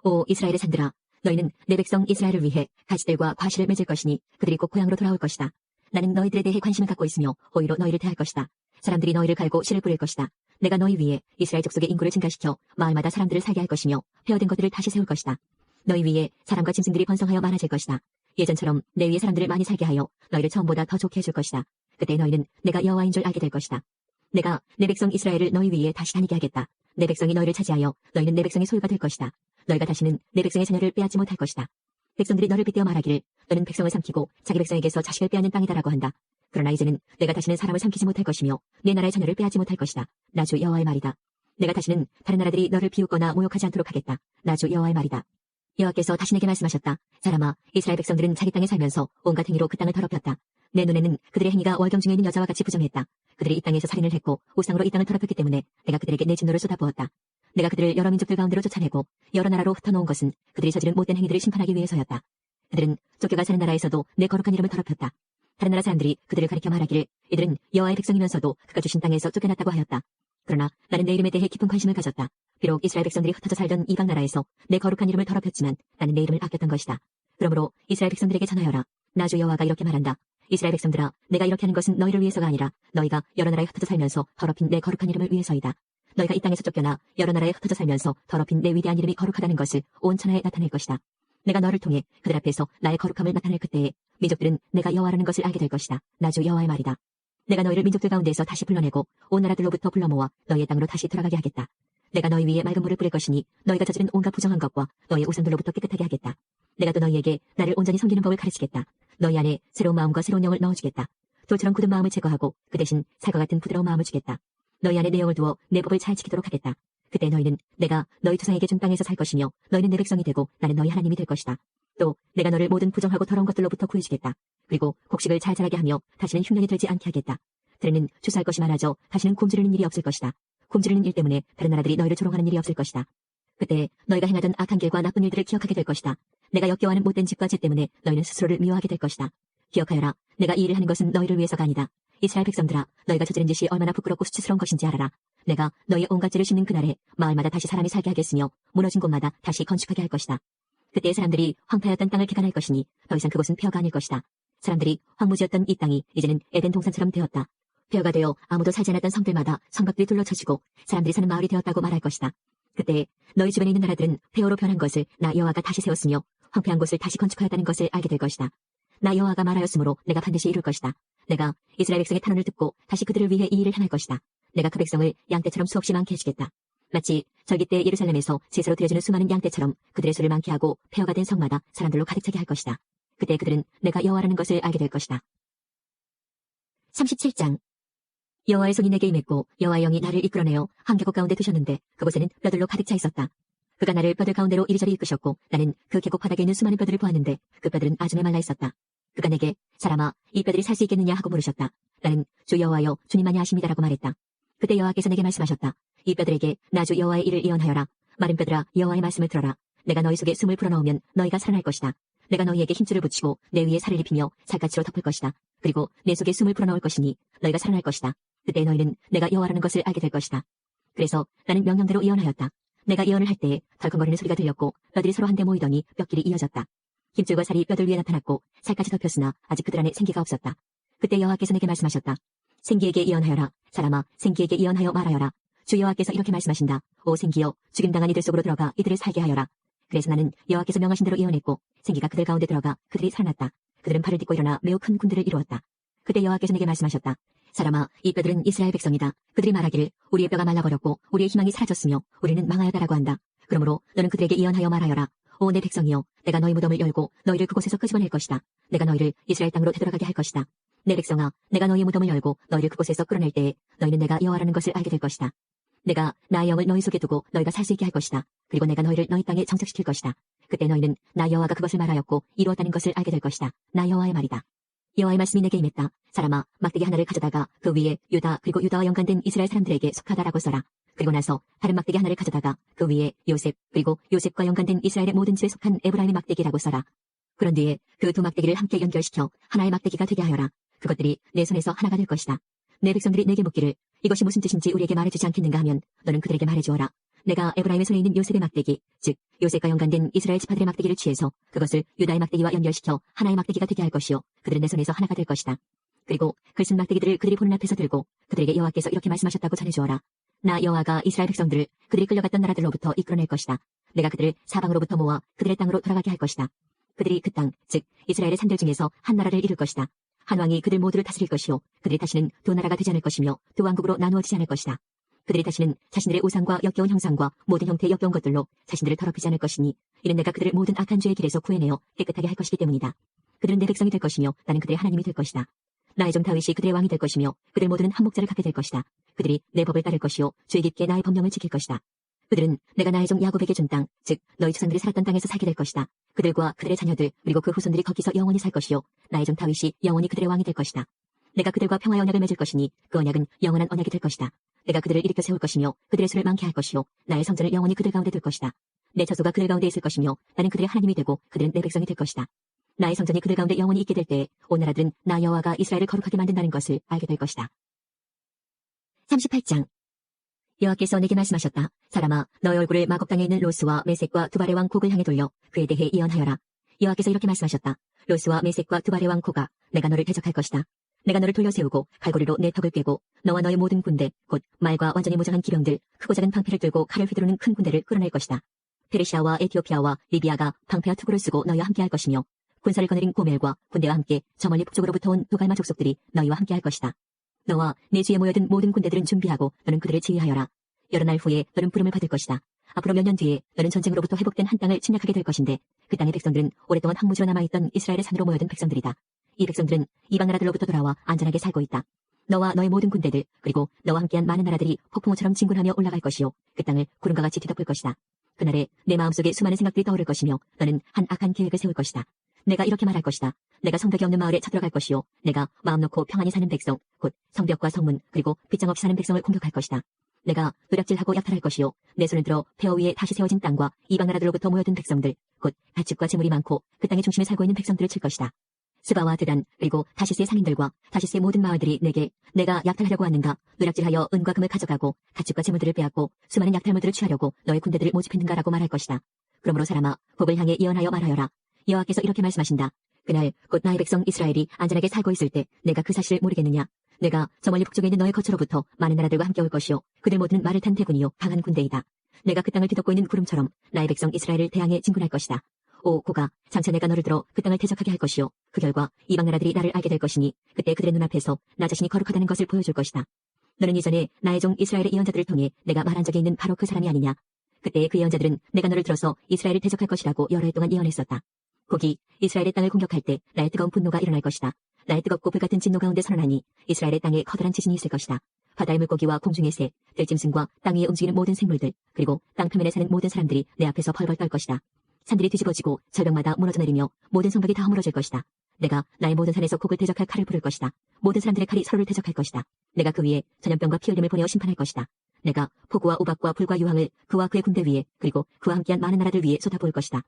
Speaker 3: 오 이스라엘의 산들아 너희는 내 백성 이스라엘을 위해 가시들과 과실을 맺을 것이니 그들이 꼭 고향으로 돌아올 것이다. 나는 너희들에 대해 관심을 갖고 있으며 호의로 너희를 대할 것이다. 사람들이 너희를 갈고 씨를 뿌릴 것이다. 내가 너희 위에 이스라엘 족속의 인구를 증가시켜 마을마다 사람들을 살게 할 것이며 폐허된 것들을 다시 세울 것이다. 너희 위에 사람과 짐승들이 번성하여 많아질 것이다. 예전처럼 내 위에 사람들을 많이 살게 하여 너희를 처음보다 더 좋게 해줄 것이다. 그때 너희는 내가 여호와인 줄 알게 될 것이다. 내가 내 백성 이스라엘을 너희 위에 다시 다니게 하겠다. 내 백성이 너희를 차지하여 너희는 내 백성의 소유가 될 것이다. 너희가 다시는 내 백성의 자녀를 빼앗지 못할 것이다. 백성들이 너를 빗대어 말하기를 너는 백성을 삼키고 자기 백성에게서 자식을 빼앗는 땅이다라고 한다. 그러나 이제는 내가 다시는 사람을 삼키지 못할 것이며 내 나라의 자녀를 빼앗지 못할 것이다. 나주 여호와의 말이다. 내가 다시는 다른 나라들이 너를 비웃거나 모욕하지 않도록 하겠다. 나주 여호와의 말이다. 여호와께서 다시 내게 말씀하셨다. 사람아, 이스라엘 백성들은 자기 땅에 살면서 온갖 행위로 그 땅을 더럽혔다. 내 눈에는 그들의 행위가 월경 중에 있는 여자와 같이 부정했다. 그들이 이 땅에서 살인을 했고 우상으로 이 땅을 더럽혔기 때문에 내가 그들에게 내 진노를 쏟아부었다. 내가 그들을 여러 민족들 가운데로 쫓아내고 여러 나라로 흩어놓은 것은 그들이 저지른 못된 행위들을 심판하기 위해서였다. 그들은 쫓겨가 사는 나라에서도 내 거룩한 이름을 더럽혔다. 다른 나라 사람들이 그들을 가리켜 말하기를 이들은 여호와의 백성이면서도 그가 주신 땅에서 쫓겨났다고 하였다. 그러나 나는 내 이름에 대해 깊은 관심을 가졌다. 비록 이스라엘 백성들이 흩어져 살던 이방 나라에서 내 거룩한 이름을 더럽혔지만 나는 내 이름을 아꼈던 것이다. 그러므로 이스라엘 백성들에게 전하여라. 나주 여호와가 이렇게 말한다. 이스라엘 백성들아, 내가 이렇게 하는 것은 너희를 위해서가 아니라 너희가 여러 나라에 흩어져 살면서 더럽힌 내 거룩한 이름을 위해서이다. 너희가 이 땅에서 쫓겨나 여러 나라에 흩어져 살면서 더럽힌 내 위대한 이름이 거룩하다는 것을 온 천하에 나타낼 것이다. 내가 너를 통해 그들 앞에서 나의 거룩함을 나타낼 그때에 민족들은 내가 여호와라는 것을 알게 될 것이다. 나주 여호와의 말이다. 내가 너희를 민족들 가운데서 다시 불러내고 온 나라들로부터 불러 모아 너희의 땅으로 다시 돌아가게 하겠다. 내가 너희 위에 맑은 물을 뿌릴 것이니 너희가 저지른 온갖 부정한 것과 너희의 우상들로부터 깨끗하게 하겠다. 내가 또 너희에게 나를 온전히 섬기는 법을 가르치겠다. 너희 안에 새로운 마음과 새로운 영을 넣어주겠다. 돌처럼 굳은 마음을 제거하고 그 대신 살과 같은 부드러운 마음을 주겠다. 너희 안에 내 영을 두어 내 법을 잘 지키도록 하겠다. 그때 너희는 내가 너희 조상에게 준 땅에서 살 것이며 너희는 내 백성이 되고 나는 너희 하나님이 될 것이다. 또 내가 너를 모든 부정하고 더러운 것들로부터 구해주겠다. 그리고 곡식을 잘 자라게 하며 다시는 흉년이 들지 않게 하겠다. 들에는 주사할 것이 많아져 다시는 굶주리는 일이 없을 것이다. 굶주리는 일 때문에 다른 나라들이 너희를 조롱하는 일이 없을 것이다. 그때 너희가 행하던 악한 길과 나쁜 일들을 기억하게 될 것이다. 내가 역겨워하는 못된 집과 죄 때문에 너희는 스스로를 미워하게 될 것이다. 기억하여라. 내가 이 일을 하는 것은 너희를 위해서가 아니다. 이스라엘 백성들아, 너희가 저지른 짓이 얼마나 부끄럽고 수치스러운 것인지 알아라. 내가 너희의 온갖 죄를 씻는 그날에 마을마다 다시 사람이 살게 하겠으며 무너진 곳마다 다시 건축하게 할 것이다. 그때 사람들이 황폐하였던 땅을 개간할 것이니 더 이상 그곳은 폐허가 아닐 것이다. 사람들이 황무지였던 이 땅이 이제는 에덴 동산처럼 되었다. 폐허가 되어 아무도 살지 않았던 성들마다 성벽들이 둘러쳐지고 사람들이 사는 마을이 되었다고 말할 것이다. 그때 너희 주변에 있는 나라들은 폐허로 변한 것을 나 여호와가 다시 세웠으며 황폐한 곳을 다시 건축하였다는 것을 알게 될 것이다. 나 여호와가 말하였으므로 내가 반드시 이룰 것이다. 내가 이스라엘 백성의 탄원을 듣고 다시 그들을 위해 이 일을 행할 것이다. 내가 그 백성을 양떼처럼 수없이 많게 해주겠다. 마치 절기 때 예루살렘에서 제사로 드려주는 수많은 양떼처럼 그들의 수를 많게 하고 폐허가 된 성마다 사람들로 가득 차게 할 것이다. 그때 그들은 내가 여호와라는 것을 알게 될 것이다. 37장 여호와의 손이 내게 임했고 여호와의 영이 나를 이끌어내어 한 계곡 가운데 두셨는데 그곳에는 뼈들로 가득 차 있었다. 그가 나를 뼈들 가운데로 이리저리 이끄셨고 나는 그 계곡 바닥에 있는 수많은 뼈들을 보았는데 그 뼈들은 아주 메말라 있었다. 그가 내게 사람아 이 뼈들이 살 수 있겠느냐 하고 물으셨다. 나는 주 여호와여 주님만이 아십니다라고 말했다. 그때 여호와께서 내게 말씀하셨다. 이 뼈들에게 나 주 여호와의 일을 예언하여라. 마른 뼈들아 여호와의 말씀을 들어라. 내가 너희 속에 숨을 불어넣으면 너희가 살아날 것이다. 내가 너희에게 힘줄을 붙이고 내 위에 살을 입히며 살갗으로 덮을 것이다. 그리고 내 속에 숨을 불어넣을 것이니 너희가 살아날 것이다. 그때 너희는 내가 여호와라는 것을 알게 될 것이다. 그래서 나는 명령대로 예언하였다. 내가 예언을 할 때에 덜컹거리는 소리가 들렸고 뼈들이 서로 한데 모이더니 뼈끼리 이어졌다. 힘줄과 살이 뼈들 위에 나타났고 살까지 덮였으나 아직 그들 안에 생기가 없었다. 그때 여호와께서 내게 말씀하셨다. 생기에게 예언하여라. 사람아, 생기에게 예언하여 말하여라. 주 여호와께서 이렇게 말씀하신다. 오 생기여, 죽임당한 이들 속으로 들어가 이들을 살게 하여라. 그래서 나는 여호와께서 명하신 대로 예언했고 생기가 그들 가운데 들어가 그들이 살아났다. 그들은 팔을 딛고 일어나 매우 큰 군대를 이루었다. 그때 여호와께서 내게 말씀하셨다. 사람아, 이 뼈들은 이스라엘 백성이다. 그들이 말하기를 우리의 뼈가 말라버렸고 우리의 희망이 사라졌으며 우리는 망하였다라고 한다. 그러므로 너는 그들에게 예언하여 말하여라. 오 내 백성이여, 내가 너희 무덤을 열고 너희를 그곳에서 끄집어낼 것이다. 내가 너희를 이스라엘 땅으로 되돌아가게 할 것이다. 내 백성아, 내가 너희의 무덤을 열고 너희를 그곳에서 끌어낼 때에 너희는 내가 여호와라는 것을 알게 될 것이다. 내가 나의 영을 너희 속에 두고 너희가 살 수 있게 할 것이다. 그리고 내가 너희를 너희 땅에 정착시킬 것이다. 그때 너희는 나 여호와가 그것을 말하였고 이루었다는 것을 알게 될 것이다. 나 여호와의 말이다. 여호와의 말씀이 내게 임했다. 사람아, 막대기 하나를 가져다가 그 위에 유다 그리고 유다와 연관된 이스라엘 사람들에게 속하다라고 써라. 그리고 나서 다른 막대기 하나를 가져다가 그 위에 요셉 그리고 요셉과 연관된 이스라엘의 모든 집에 속한 에브라임의 막대기라고 써라. 그런 뒤에 그 두 막대기를 함께 연결시켜 하나의 막대기가 되게 하여라. 그것들이 내 손에서 하나가 될 것이다. 내 백성들이 내게 묻기를 이것이 무슨 뜻인지 우리에게 말해주지 않겠는가 하면 너는 그들에게 말해주어라. 내가 에브라임의 손에 있는 요셉의 막대기, 즉 요셉과 연관된 이스라엘 지파들의 막대기를 취해서 그것을 유다의 막대기와 연결시켜 하나의 막대기가 되게 할 것이요 그들은 내 손에서 하나가 될 것이다. 그리고 글쓴 막대기들을 그들이 보는 앞에서 들고 그들에게 여호와께서 이렇게 말씀하셨다고 전해주어라. 나 여호와가 이스라엘 백성들을 그들이 끌려갔던 나라들로부터 이끌어낼 것이다. 내가 그들을 사방으로부터 모아 그들의 땅으로 돌아가게 할 것이다. 그들이 그 땅, 즉 이스라엘의 산들 중에서 한 나라를 이룰 것이다. 한 왕이 그들 모두를 다스릴 것이요 그들이 다시는 두 나라가 되지 않을 것이며 두 왕국으로 나누어지지 않을 것이다. 그들이 다시는 자신들의 우상과 역겨운 형상과 모든 형태의 역겨운 것들로 자신들을 더럽히지 않을 것이니 이는 내가 그들을 모든 악한 죄의 길에서 구해내어 깨끗하게 할 것이기 때문이다. 그들은 내 백성이 될 것이며 나는 그들의 하나님이 될 것이다. 나의 종 다윗이 그들의 왕이 될 것이며 그들 모두는 한 목자를 갖게 될 것이다. 그들이 내 법을 따를 것이요 주의 깊게 나의 법령을 지킬 것이다. 그들은 내가 나의 종 야곱에게 준 땅, 즉 너희 조상들이 살았던 땅에서 살게 될 것이다. 그들과 그들의 자녀들 그리고 그 후손들이 거기서 영원히 살 것이요 나의 종 다윗이 영원히 그들의 왕이 될 것이다. 내가 그들과 평화의 언약을 맺을 것이니 그 언약은 영원한 언약이 될 것이다. 내가 그들을 일으켜 세울 것이며 그들의 수를 많게 할 것이요 나의 성전을 영원히 그들 가운데 둘 것이다. 내 처소가 그들 가운데 있을 것이며 나는 그들의 하나님이 되고 그들은 내 백성이 될 것이다. 나의 성전이 그들 가운데 영원히 있게 될 때에 온 나라들은 나 여호와가 이스라엘을 거룩하게 만든다는 것을 알게 될 것이다. 38장 여호와께서 내게 말씀하셨다. 사람아, 너의 얼굴을 마곡 땅에 있는 로스와 메섹과 두발의 왕 곡을 향해 돌려 그에 대해 예언하여라. 여호와께서 이렇게 말씀하셨다. 로스와 메섹과 두발의 왕 곡아, 내가 너를 대적할 것이다. 내가 너를 돌려 세우고 갈고리로 내 턱을 꿰고 너와 너의 모든 군대, 곧 말과 완전히 무장한 기병들, 크고 작은 방패를 들고 칼을 휘두르는 큰 군대를 끌어낼 것이다. 페르시아와 에티오피아와 리비아가 방패와 투구를 쓰고 너희와 함께 할 것이며 군사를 거느린 고멜과 군대와 함께 저 멀리 북쪽으로부터 온 도갈마 족속들이 너희와 함께 할 것이다. 너와 내 주위에 모여든 모든 군대들은 준비하고 너는 그들을 지휘하여라. 여러 날 후에 너는 부름을 받을 것이다. 앞으로 몇 년 뒤에 너는 전쟁으로부터 회복된 한 땅을 침략하게 될 것인데 그 땅의 백성들은 오랫동안 황무지로 남아있던 이스라엘의 산으로 모여든 백성들이다. 이 백성들은 이방 나라들로부터 돌아와 안전하게 살고 있다. 너와 너의 모든 군대들 그리고 너와 함께한 많은 나라들이 폭풍우처럼 진군하며 올라갈 것이요 그 땅을 구름과 같이 뒤덮을 것이다. 그날에 내 마음속에 수많은 생각들이 떠오를 것이며 너는 한 악한 계획을 세울 것이다. 내가 이렇게 말할 것이다. 내가 성벽이 없는 마을에 쳐들어갈 것이요 내가 마음 놓고 평안히 사는 백성 곧 성벽과 성문 그리고 빗장 없이 사는 백성을 공격할 것이다. 내가 노략질하고 약탈할 것이요 내 손을 들어 폐허 위에 다시 세워진 땅과 이방 나라들로부터 모여든 백성들 곧 가축과 재물이 많고 그 땅의 중심에 살고 있는 백성들을 칠 것이다. 스바와 드단 그리고 다시스의 상인들과 다시스의 모든 마을들이 내가 약탈하려고 하는가 노략질하여 은과 금을 가져가고 가축과 재물들을 빼앗고 수많은 약탈물들을 취하려고 너의 군대들을 모집했는가라고 말할 것이다. 그러므로 사람아, 복을 향해 예언하여 말하여라. 여호와께서 이렇게 말씀하신다. 그날 곧 나의 백성 이스라엘이 안전하게 살고 있을 때 내가 그 사실을 모르겠느냐. 내가 저 멀리 북쪽에 있는 너의 거처로부터 많은 나라들과 함께 올 것이요 그들 모두는 말을 탄 대군이요 강한 군대이다. 내가 그 땅을 뒤덮고 있는 구름처럼 나의 백성 이스라엘을 대항해 진군할 것이다. 오 고가, 장차 내가 너를 들어 그 땅을 대적하게 할 것이요 그 결과 이방 나라들이 나를 알게 될 것이니 그때 그들의 눈앞에서 나 자신이 거룩하다는 것을 보여줄 것이다. 너는 이전에 나의 종 이스라엘의 예언자들을 통해 내가 말한 적이 있는 바로 그 사람이 아니냐. 그때 그 예언자들은 내가 너를 들어서 이스라엘을 대적할 것이라고 여러 해 동안 예언했었다. 곡이 이스라엘의 땅을 공격할 때 나의 뜨거운 분노가 일어날 것이다. 나의 뜨겁고 불같은 진노 가운데 선언하니 이스라엘의 땅에 커다란 지진이 있을 것이다. 바다의 물고기와 공중의 새, 들짐승과 땅 위에 움직이는 모든 생물들, 그리고 땅 표면에 사는 모든 사람들이 내 앞에서 벌벌 떨 것이다. 산들이 뒤집어지고 절벽마다 무너져 내리며 모든 성벽이 다 허물어질 것이다. 내가 나의 모든 산에서 곡을 대적할 칼을 부를 것이다. 모든 사람들의 칼이 서로를 대적할 것이다. 내가 그 위에 전염병과 피 흘림을 보내어 심판할 것이다. 내가 폭우와 우박과 불과 유황을 그와 그의 군대 위에 그리고 그와 함께한 많은 나라들 위에 쏟아부을 것이다.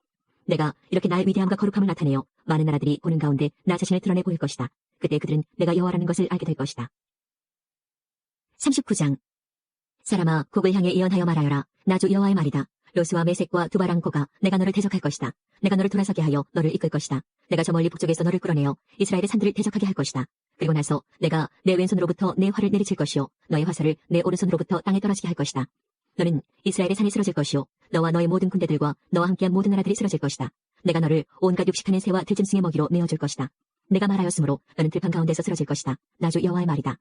Speaker 3: 내가 이렇게 나의 위대함과 거룩함을 나타내어 많은 나라들이 보는 가운데 나 자신을 드러내 보일 것이다. 그때 그들은 내가 여호와라는 것을 알게 될 것이다. 39장. 사람아, 곡을 향해 예언하여 말하여라. 나 주 여호와의 말이다. 로스와 메섹과 두바랑고가 내가 너를 대적할 것이다. 내가 너를 돌아서게 하여 너를 이끌 것이다. 내가 저 멀리 북쪽에서 너를 끌어내어 이스라엘의 산들을 대적하게 할 것이다. 그리고 나서 내가 내 왼손으로부터 내 활을 내리칠 것이요 너의 화살을 내 오른손으로부터 땅에 떨어지게 할 것이다. 너는 이스라엘의 산에 쓰러질 것이요 너와 너의 모든 군대들과 너와 함께한 모든 나라들이 쓰러질 것이다. 내가 너를 온갖 육식하는 새와 들짐승의 먹이로 내어줄 것이다. 내가 말하였으므로 너는 들판 가운데서 쓰러질 것이다. 나 주 여호와의 말이다.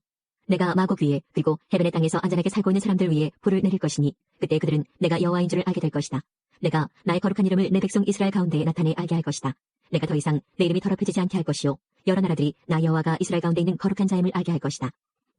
Speaker 3: 내가 마곡 위에 그리고 해변의 땅에서 안전하게 살고 있는 사람들 위에 불을 내릴 것이니 그때 그들은 내가 여호와인 줄을 알게 될 것이다. 내가 나의 거룩한 이름을 내 백성 이스라엘 가운데에 나타내 알게 할 것이다. 내가 더 이상 내 이름이 더럽혀지지 않게 할 것이요 여러 나라들이 나 여호와가 이스라엘 가운데 있는 거룩한 자임을 알게 할 것이다.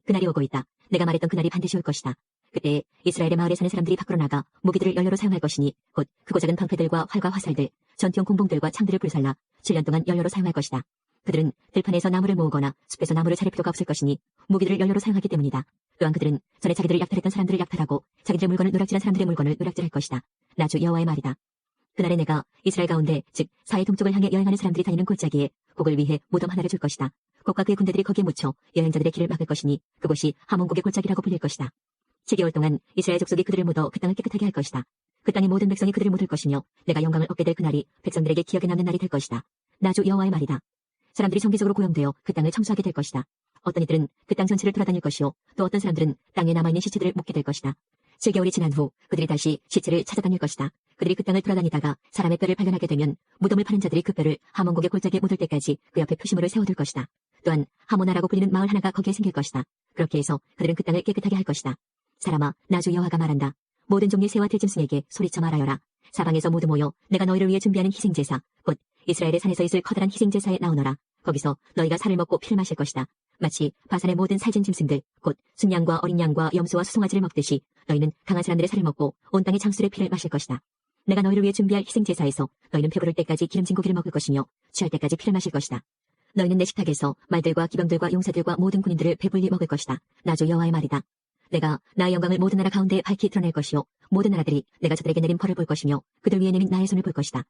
Speaker 3: 그날이 오고 있다. 내가 말했던 그날이 반드시 올 것이다. 그때 이스라엘의 마을에 사는 사람들이 밖으로 나가 무기들을 연료로 사용할 것이니 곧 크고 작은 방패들과 활과 화살들, 전투용 공봉들과 창들을 불살라 7년 동안 연료로 사용할 것이다. 그들은 들판에서 나무를 모으거나 숲에서 나무를 자를 필요가 없을 것이니 무기들을 연료로 사용하기 때문이다. 또한 그들은 전에 자기들을 약탈했던 사람들을 약탈하고 자기들의 물건을 누락질한 사람들의 물건을 누락질할 것이다. 나 주 여호와의 말이다. 그날에 내가 이스라엘 가운데 즉 사해 동쪽을 향해 여행하는 사람들이 다니는 골짜기에 곡을 위해 무덤 하나를 줄 것이다. 곡과 그의 군대들이 거기에 묻혀 여행자들의 길을 막을 것이니 그곳이 하몬곡의 골짜기라고 불릴 것이다. 7개월 동안 이스라엘 족속이 그들을 묻어 그 땅을 깨끗하게 할 것이다. 그 땅의 모든 백성이 그들을 묻을 것이며 내가 영광을 얻게 될 그날이 백성들에게 기억에 남는 날이 될 것이다. 나 주 여호와의 말이다. 사람들이 정기적으로 고용되어 그 땅을 청소하게 될 것이다. 어떤 이들은 그 땅 전체를 돌아다닐 것이요 또 어떤 사람들은 땅에 남아있는 시체들을 묻게 될 것이다. 7개월이 지난 후 그들이 다시 시체를 찾아다닐 것이다. 그들이 그 땅을 돌아다니다가 사람의 뼈를 발견하게 되면 무덤을 파는 자들이 그 뼈를 하몬곡의 골짜기에 묻을 때까지 그 옆에 표시물을 세워둘 것이다. 또한 하모나라고 불리는 마을 하나가 거기에 생길 것이다. 그렇게 해서 그들은 그 땅을 깨끗하게 할 것이다. 사람아, 나 주 여호와가 말한다. 모든 종류의 새와 들짐승에게 소리쳐 말하여라. 사방에서 모두 모여 내가 너희를 위해 준비하는 희생제사 곧 이스라엘의 산에서 있을 커다란 희생제사에 나오너라. 거기서 너희가 살을 먹고 피를 마실 것이다. 마치 바산의 모든 살진 짐승들 곧 순양과 어린 양과 염소와 수송아지를 먹듯이 너희는 강한 사람들의 살을 먹고 온 땅의 장수의 피를 마실 것이다. 내가 너희를 위해 준비할 희생제사에서 너희는 배부를 때까지 기름진 고기를 먹을 것이며 취할 때까지 피를 마실 것이다. 너희는 내 식탁에서 말들과 기병들과 용사들과 모든 군인들을 배불리 먹을 것이다. 나 주 여호와의 말이다. 내가 나의 영광을 모든 나라 가운데 밝히 드러낼 것이요 모든 나라들이 내가 저들에게 내린 벌을 볼 것이며 그들 위에 내민 나의 손을 볼 것이다.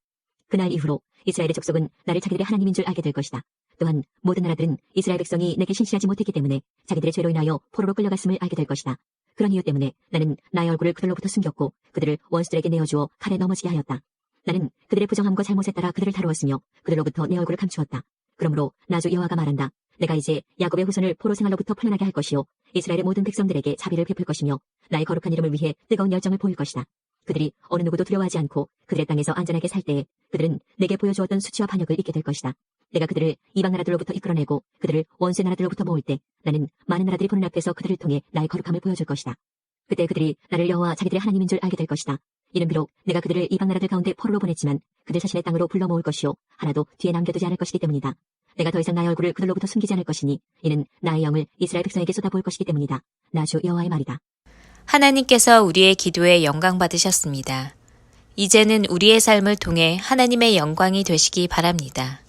Speaker 3: 그날 이후로 이스라엘의 족속은 나를 자기들의 하나님인 줄 알게 될 것이다. 또한 모든 나라들은 이스라엘 백성이 내게 신실하지 못했기 때문에 자기들의 죄로 인하여 포로로 끌려갔음을 알게 될 것이다. 그런 이유 때문에 나는 나의 얼굴을 그들로부터 숨겼고 그들을 원수들에게 내어주어 칼에 넘어지게 하였다. 나는 그들의 부정함과 잘못에 따라 그들을 다루었으며 그들로부터 내 얼굴을 감추었다. 그러므로 나 주 여호와가 말한다. 내가 이제 야곱의 후손을 포로 생활로부터 풀려나게 할 것이요 이스라엘의 모든 백성들에게 자비를 베풀 것이며 나의 거룩한 이름을 위해 뜨거운 열정을 보일 것이다. 그들이 어느 누구도 두려워하지 않고 그들의 땅에서 안전하게 살 때에 그들은 내게 보여주었던 수치와 반역을 잊게 될 것이다. 내가 그들을 이방 나라들로부터 이끌어내고 그들을 원수의 나라들로부터 모을 때 나는 많은 나라들이 보는 앞에서 그들을 통해 나의 거룩함을 보여줄 것이다. 그때 그들이 나를 여호와 자기들의 하나님인 줄 알게 될 것이다. 이는 비록 내가 그들을 이방 나라들 가운데 포로로 보냈지만 그들 자신의 땅으로 불러 모을 것이요 하나도 뒤에 남겨두지 않을 것이기 때문이다. 내가 더 이상 나의 얼굴을 그들로부터 숨기지 않을 것이니 이는 나의 영을 이스라엘 백성에게 쏟아부을 것이기 때문이다. 나 주 여호와의 말이다.
Speaker 1: 하나님께서 우리의 기도에 영광 받으셨습니다. 이제는 우리의 삶을 통해 하나님의 영광이 되시기 바랍니다.